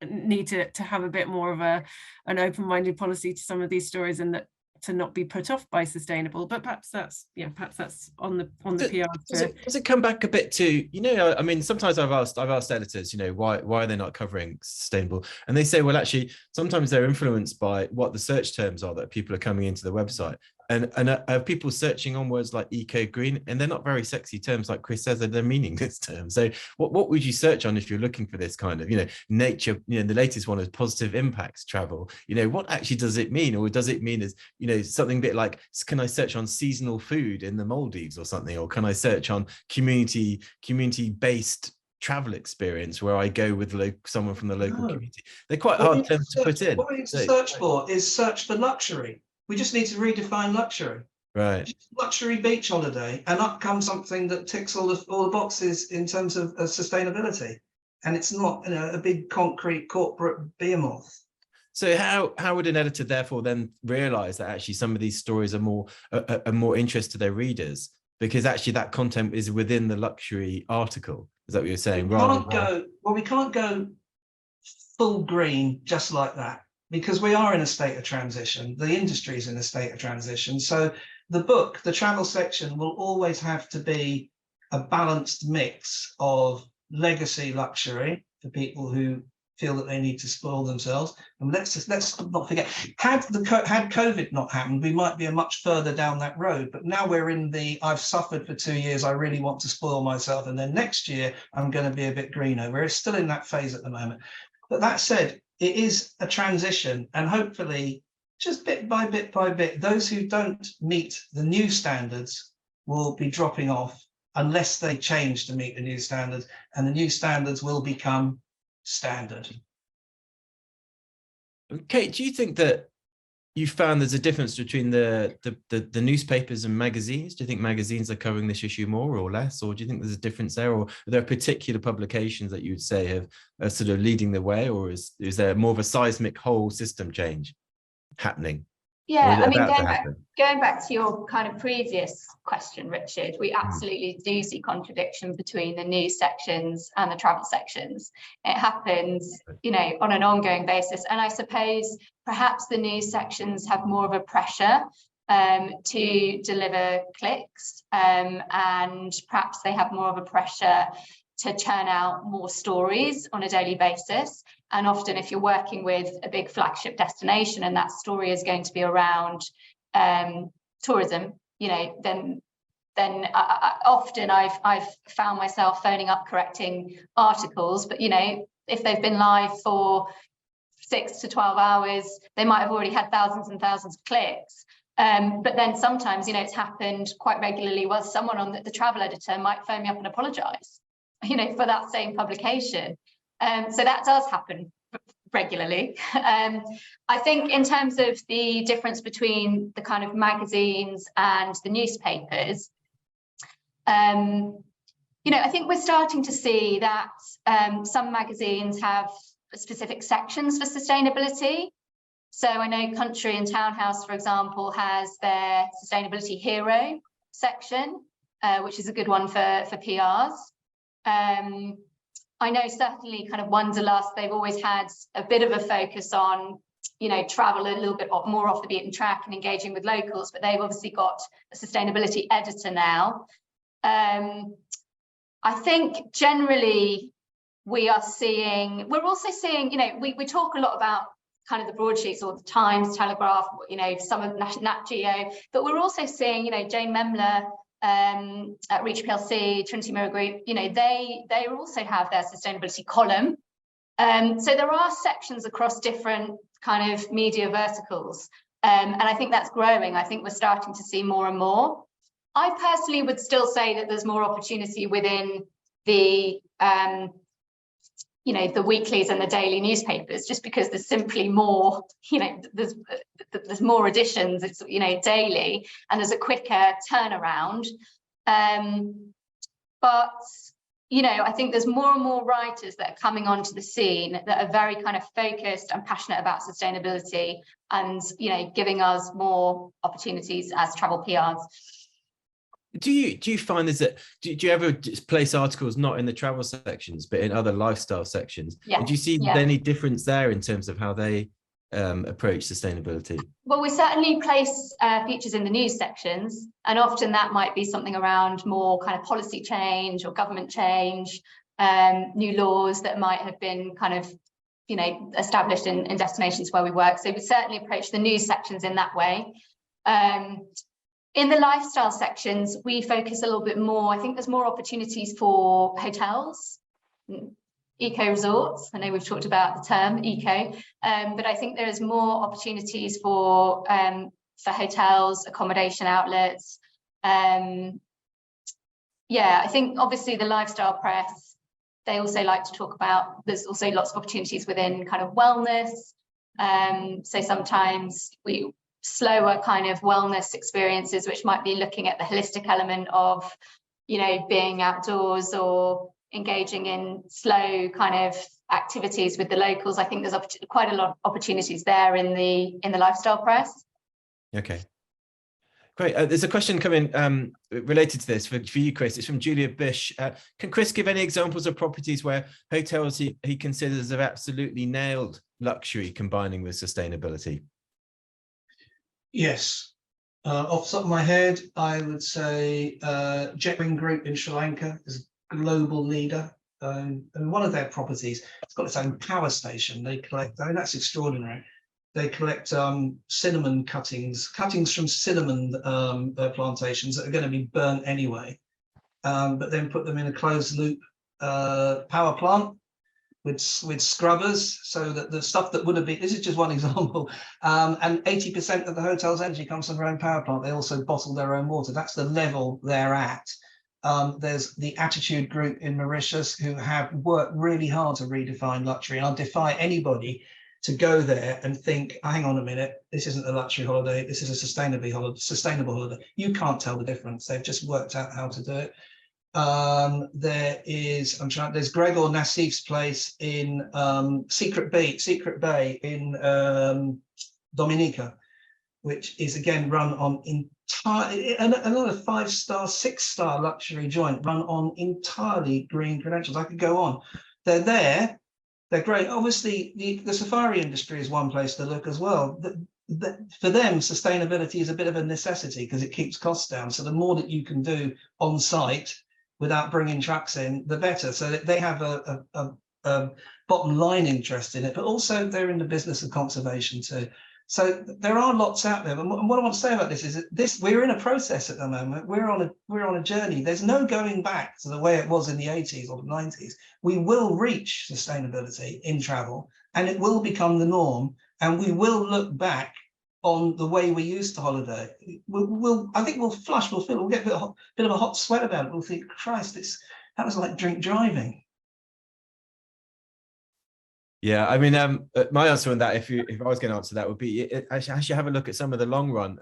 need to have a bit more of an open-minded policy to some of these stories, and that to not be put off by sustainable, but perhaps that's on the PR. Does it come back a bit to, you know, I mean, sometimes I've asked editors, you know, why are they not covering sustainable? And they say, well, actually, sometimes they're influenced by what the search terms are that people are coming into the website. And are people searching on words like eco, green, and they're not very sexy terms, like Chris says, they're meaningless terms. So what would you search on if you're looking for this kind of, you know, nature, you know, the latest one is positive impacts travel, you know, what actually does it mean? Or does it mean as, you know, something a bit like, can I search on seasonal food in the Maldives or something? Or can I search on community-based travel experience where I go with someone from the local community? They're quite hard terms to put in. What we need to search for is search for luxury. We just need to redefine luxury. Right. Just luxury beach holiday, and up comes something that ticks all the boxes in terms of sustainability. And it's not, you know, a big concrete corporate behemoth. So how would an editor therefore then realize that actually some of these stories are more interest to their readers, because actually that content is within the luxury article? Is that what you're saying? We can't go full green just like that, because we are in a state of transition. The industry is in a state of transition. So the book, the travel section, will always have to be a balanced mix of legacy luxury for people who feel that they need to spoil themselves. And let's not forget, had COVID not happened, we might be a much further down that road. But now we're in the, I've suffered for 2 years, I really want to spoil myself, and then next year I'm going to be a bit greener. We're still in that phase at the moment. But that said, it is a transition, and hopefully just bit by bit, those who don't meet the new standards will be dropping off unless they change to meet the new standards, and the new standards will become standard. Kate, do you think that you found there's a difference between the newspapers and magazines? Do you think magazines are covering this issue more or less, or do you think there's a difference there, or are there particular publications that you would say are sort of leading the way, or is there more of a seismic whole system change happening? Yeah, I mean, going back to your kind of previous question, Richard, we absolutely do see contradiction between the news sections and the travel sections. It happens, you know, on an ongoing basis. And I suppose perhaps the news sections have more of a pressure to deliver clicks, and perhaps they have more of a pressure to churn out more stories on a daily basis. And often if you're working with a big flagship destination and that story is going to be around tourism, you know, then often I've found myself phoning up correcting articles, but, you know, if they've been live for 6 to 12 hours, they might have already had thousands and thousands of clicks. But then sometimes, you know, it's happened quite regularly where someone on the travel editor might phone me up and apologize, you know, for that same publication. So that does happen regularly. I think in terms of the difference between the kind of magazines and the newspapers, you know, I think we're starting to see that some magazines have specific sections for sustainability. So I know Country and Townhouse, for example, has their Sustainability Hero section, which is a good one for PRs. I know certainly kind of Wanderlust, they've always had a bit of a focus on, you know, travel a little bit more off the beaten track and engaging with locals, but they've obviously got a sustainability editor now. I think generally we're also seeing, you know, we talk a lot about kind of the broadsheets or the Times, Telegraph, you know, some of Nat Geo, but we're also seeing, you know, Jane Memler at Reach PLC, Trinity Mirror Group, you know, they also have their sustainability column. So there are sections across different kind of media verticals, and I think that's growing. I think we're starting to see more and more. I personally would still say that there's more opportunity within the you know, the weeklies and the daily newspapers, just because there's simply more, you know, there's more editions, it's, you know, daily, and there's a quicker turnaround. But, you know, I think there's more and more writers that are coming onto the scene that are very kind of focused and passionate about sustainability and, you know, giving us more opportunities as travel PRs. Do you find is that do you ever place articles not in the travel sections but in other lifestyle sections? Yeah. And do you see any difference there in terms of how they approach sustainability? Well, we certainly place features in the news sections, and often that might be something around more kind of policy change or government change, new laws that might have been kind of, you know, established in destinations where we work. So we certainly approach the news sections in that way. In the lifestyle sections, we focus a little bit more. I think there's more opportunities for hotels, eco resorts. I know we've talked about the term eco, but I think there is more opportunities for hotels, accommodation outlets. Yeah, I think obviously the lifestyle press, they also like to talk about, there's also lots of opportunities within kind of wellness. So sometimes we slower kind of wellness experiences, which might be looking at the holistic element of, you know, being outdoors or engaging in slow kind of activities with the locals. I think there's quite a lot of opportunities there in the lifestyle press. Okay, great. There's a question coming related to this for you, Chris. It's from Julia Bish. Can Chris give any examples of properties where hotels he considers have absolutely nailed luxury combining with sustainability? Yes. Off the top of my head, I would say Jetwing Group in Sri Lanka is a global leader. And one of their properties, it's got its own power station. They collect, I mean, that's extraordinary. They collect cinnamon cuttings from cinnamon plantations that are going to be burnt anyway, but then put them in a closed loop power plant with scrubbers, so that the stuff that would have been, this is just one example, and 80% of the hotel's energy comes from their own power plant. They also bottle their own water. That's the level they're at. There's the Attitude Group in Mauritius, who have worked really hard to redefine luxury. And I'll defy anybody to go there and think, hang on a minute, this isn't a luxury holiday, this is a sustainable holiday. You can't tell the difference. They've just worked out how to do it. There's Gregor Nassif's place in Secret Bay in Dominica, which is again run on another 5-star, 6-star luxury joint run on entirely green credentials. I could go on. They're there, they're great. Obviously, the safari industry is one place to look as well. For them, sustainability is a bit of a necessity because it keeps costs down. So the more that you can do on site without bringing trucks in, the better. So that they have a bottom line interest in it, but also they're in the business of conservation too. So there are lots out there. And what I want to say about this is that we're in a process at the moment. We're on a journey. There's no going back to the way it was in the 80s or the 90s. We will reach sustainability in travel, and it will become the norm. And we will look back on the way we used to holiday. I think we'll flush, we'll get a bit of a hot sweat about it. We'll think, Christ, that was like drink driving. Yeah, I mean, my answer on that, if I was going to answer that, would be actually have a look at some of the long run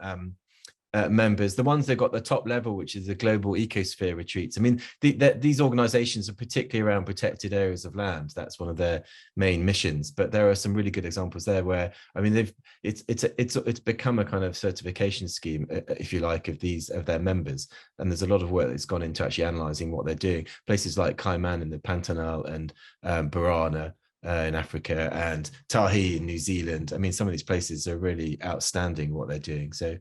members, the ones that got the top level, which is the global ecosphere retreats. I mean, these organizations are particularly around protected areas of land. That's one of their main missions. But there are some really good examples there where, I mean, it's become a kind of certification scheme, if you like, of their members. And there's a lot of work that's gone into actually analysing what they're doing. Places like Cayman in the Pantanal and Barana in Africa and Tahi in New Zealand. I mean, some of these places are really outstanding what they're doing. So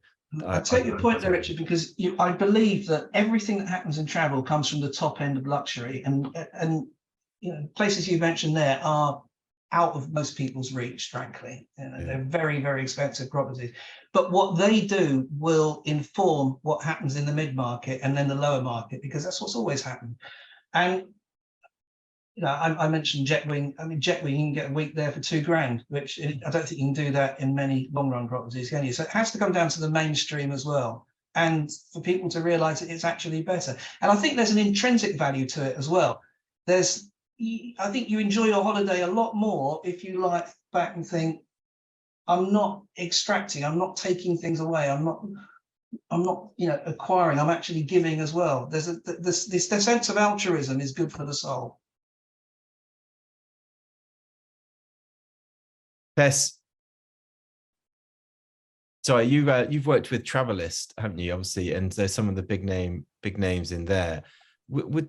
I take your point there, Richard, because I believe that everything that happens in travel comes from the top end of luxury, and you know, places you mentioned there are out of most people's reach, frankly. You know, yeah. They're very, very expensive properties. But what they do will inform what happens in the mid-market and then the lower market, because that's what's always happened. And you know, I mentioned Jetwing. I mean, Jetwing, you can get a week there for $2,000, which I don't think you can do that in many long-run properties, can you? So it has to come down to the mainstream as well, and for people to realise that it's actually better. And I think there's an intrinsic value to it as well. I think you enjoy your holiday a lot more if you lie back and think, I'm not extracting, I'm not taking things away, I'm not, you know, acquiring, I'm actually giving as well. This sense of altruism is good for the soul. Tess, sorry, you've worked with Travelist, haven't you? Obviously, and there's some of the big names in there.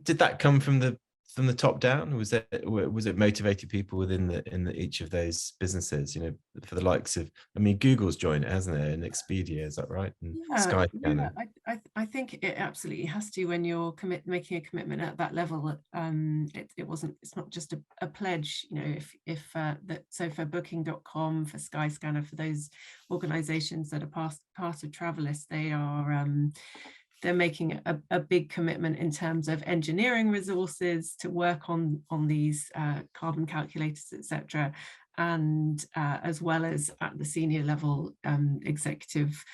Did that come from the from the top down? Was it motivated people within each of those businesses? You know, for the likes of, I mean, Google's joined it, hasn't it? And Expedia, is that right? And Skyscanner. Yeah, I think it absolutely has to when you're making a commitment at that level. It's not just a pledge. You know, so for Booking.com, for Skyscanner, for those organisations that are part of Travellists, they're making a big commitment in terms of engineering resources to work on these carbon calculators, etc., and as well as at the senior level executive,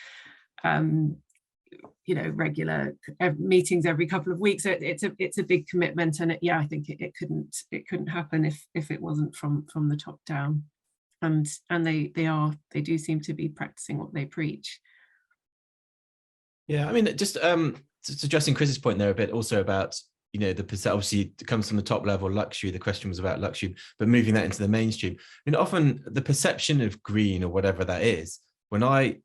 regular meetings every couple of weeks. So it's a big commitment, and I think it couldn't happen if it wasn't from the top down, and they do seem to be practicing what they preach. Yeah, I mean, just addressing Chris's point there a bit, also about, you know, obviously it comes from the top level, luxury. The question was about luxury, but moving that into the mainstream. I mean, often the perception of green or whatever that is, when I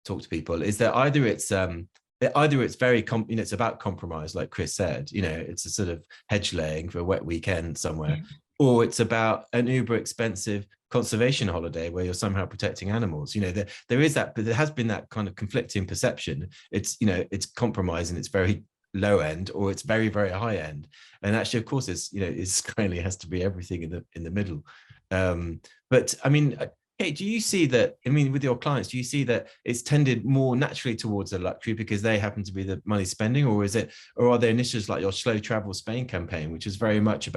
talk to people, is that either it's very it's about compromise, like Chris said. You know, it's a sort of hedge laying for a wet weekend somewhere, or it's about an uber expensive conservation holiday where you're somehow protecting animals. You know, there is that, but there has been that kind of conflicting perception. It's, you know, it's compromise and it's very low end, or it's very, very high end. And actually, of course, it's currently has to be everything in the middle. But I mean, Kate, do you see that, I mean, with your clients, do you see that it's tended more naturally towards the luxury because they happen to be the money spending, or are there initiatives like your Slow Travel Spain campaign, which is very much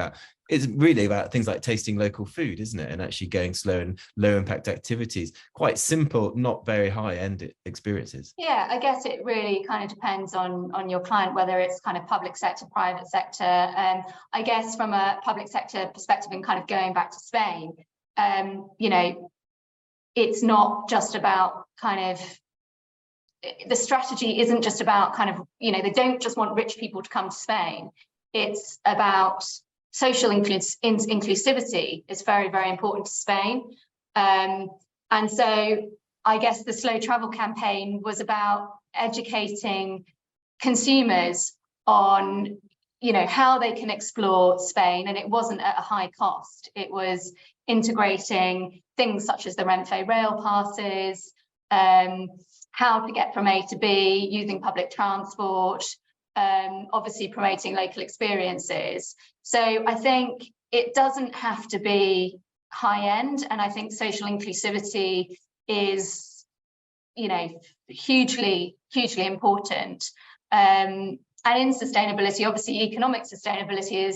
it's really about things like tasting local food, isn't it? And actually going slow and low impact activities, quite simple, not very high end experiences. Yeah, I guess it really kind of depends on your client, whether it's kind of public sector, private sector. I guess from a public sector perspective, and kind of going back to Spain, you know, it's not just about the strategy isn't just about you know, they don't just want rich people to come to Spain. It's about social inclusivity is very, very important to Spain. And so I guess the Slow Travel campaign was about educating consumers on, you know, how they can explore Spain, and it wasn't at a high cost. It was integrating things such as the Renfe rail passes, how to get from A to B using public transport, obviously promoting local experiences. So I think it doesn't have to be high end, and I think social inclusivity is, you know, hugely important. And in sustainability, obviously economic sustainability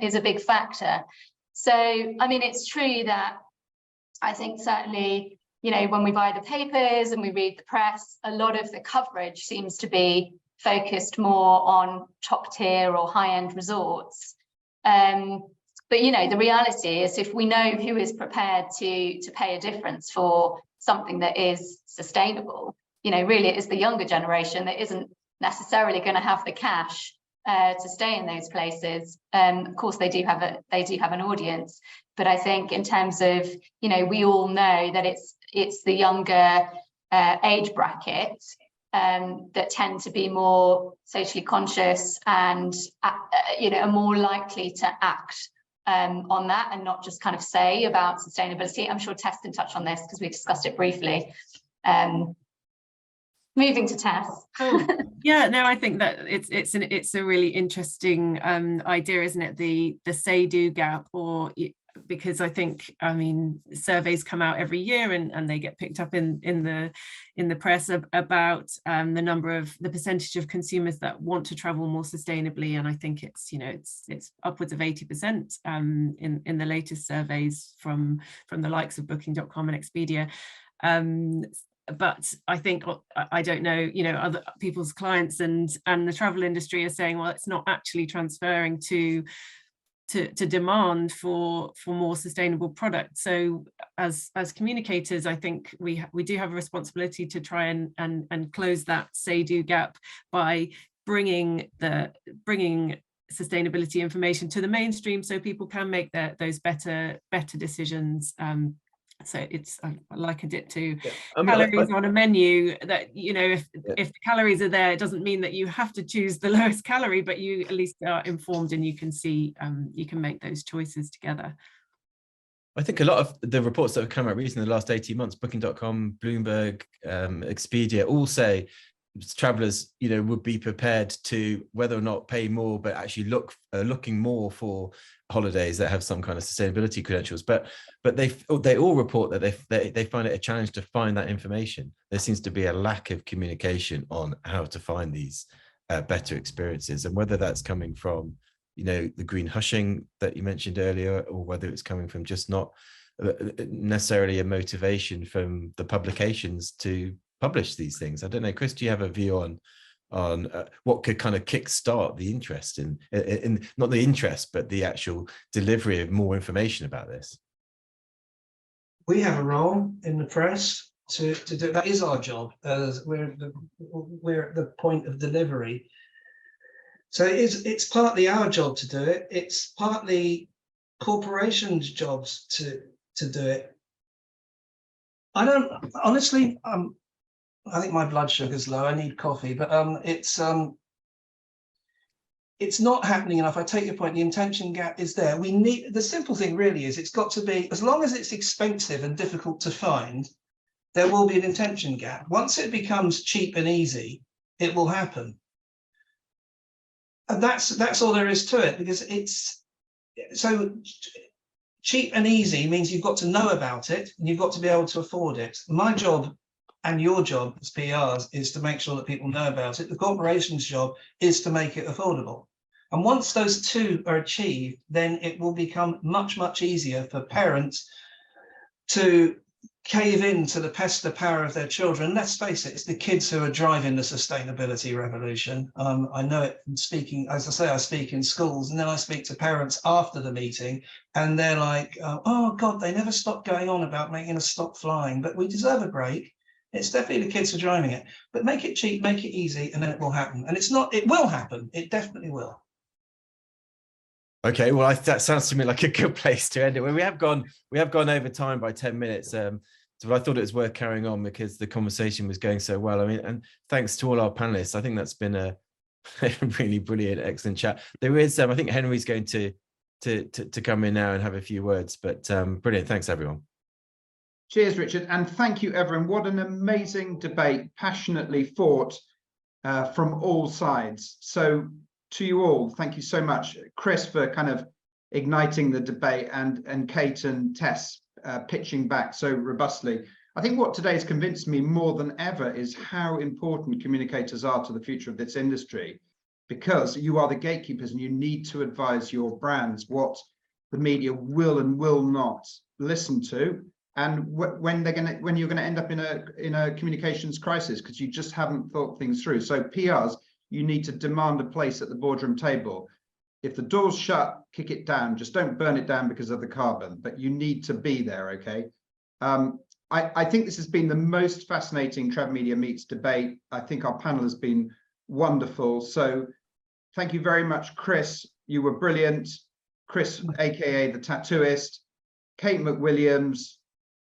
is a big factor. So, I mean, it's true that I think certainly, you know, when we buy the papers and we read the press, a lot of the coverage seems to be focused more on top tier or high end resorts. But, you know, the reality is, if we know who is prepared to pay a difference for something that is sustainable, you know, really it is the younger generation that isn't necessarily going to have the cash to stay in those places. Of course, they do have an audience, but I think in terms of, you know, we all know that it's the younger age bracket that tend to be more socially conscious and you know, are more likely to act on that and not just kind of say about sustainability. I'm sure Tess can touch on this because we discussed it briefly. Moving to Tess. Yeah, no, I think that it's a really interesting idea, isn't it? The say-do gap, or because I think, I mean, surveys come out every year and they get picked up in the press about the percentage of consumers that want to travel more sustainably, and I think it's, you know, it's upwards of 80% in the latest surveys from the likes of Booking.com and Expedia. But I think, I don't know, you know, other people's clients and the travel industry are saying, well, it's not actually transferring to demand for more sustainable products. So as communicators, I think we do have a responsibility to try and close that say-do gap by bringing sustainability information to the mainstream so people can make those better decisions So it's, I likened it to Yeah. I mean, calories on a menu, that, you know, if Yeah. if the calories are there, it doesn't mean that you have to choose the lowest calorie, but you at least are informed and you can see, you can make those choices together. I think a lot of the reports that have come out recently in the last 18 months, Booking.com, Bloomberg, Expedia, all say travelers, you know, would be prepared to, whether or not pay more, but actually looking more for holidays that have some kind of sustainability credentials. But they all report that they find it a challenge to find that information. There seems to be a lack of communication on how to find these better experiences, and whether that's coming from, you know, the green hushing that you mentioned earlier, or whether it's coming from just not necessarily a motivation from the publications to publish these things. I don't know, Chris, do you have a view on what could kind of kickstart the interest in not the interest, but the actual delivery of more information about this? We have a role in the press to do that. Is our job, as we're at the point of delivery. So it's partly our job to do it. It's partly corporations' jobs to do it. I don't honestly. I think my blood sugar's low. I need coffee, but it's not happening enough. I take your point. The intention gap is there. We need, the simple thing really is, it's got to be, as long as it's expensive and difficult to find, there will be an intention gap. Once it becomes cheap and easy, it will happen. And that's all there is to it, because it's so cheap and easy means you've got to know about it and you've got to be able to afford it. My job and your job as PRs is to make sure that people know about it. The corporation's job is to make it affordable. And once those two are achieved, then it will become much, much easier for parents to cave into the power of their children. Let's face it, it's the kids who are driving the sustainability revolution. I know it from speaking, as I say, I speak in schools, and then I speak to parents after the meeting, and they're like, oh God, they never stop going on about making us stop flying, but we deserve a break. It's definitely the kids who are driving it, but make it cheap, make it easy, and then it will happen. And it's not, it will happen. It definitely will. Okay, well, that sounds to me like a good place to end it. Well, we have gone over time by 10 minutes. But I thought it was worth carrying on because the conversation was going so well. I mean, and thanks to all our panelists. I think that's been a really brilliant, excellent chat. There is, I think Henry's going to come in now and have a few words, but brilliant. Thanks, everyone. Cheers, Richard. And thank you, everyone. What an amazing debate, passionately fought from all sides. So to you all, thank you so much. Chris for kind of igniting the debate, and Kate and Tess pitching back so robustly. I think what today has convinced me more than ever is how important communicators are to the future of this industry, because you are the gatekeepers and you need to advise your brands what the media will and will not listen to, and when you're going to end up in a communications crisis because you just haven't thought things through. So PRs, you need to demand a place at the boardroom table. If the door's shut, kick it down. Just don't burn it down because of the carbon, but you need to be there, okay? I think this has been the most fascinating TravMedia Meets debate. I think our panel has been wonderful. So thank you very much, Chris. You were brilliant. Chris, AKA the tattooist, Kate McWilliams,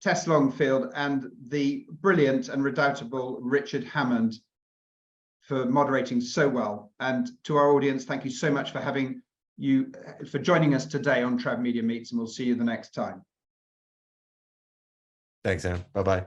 Tess Longfield, and the brilliant and redoubtable Richard Hammond for moderating so well. And to our audience, thank you so much for joining us today on TravMedia Meets, and we'll see you the next time. Thanks, Aaron. Bye-bye.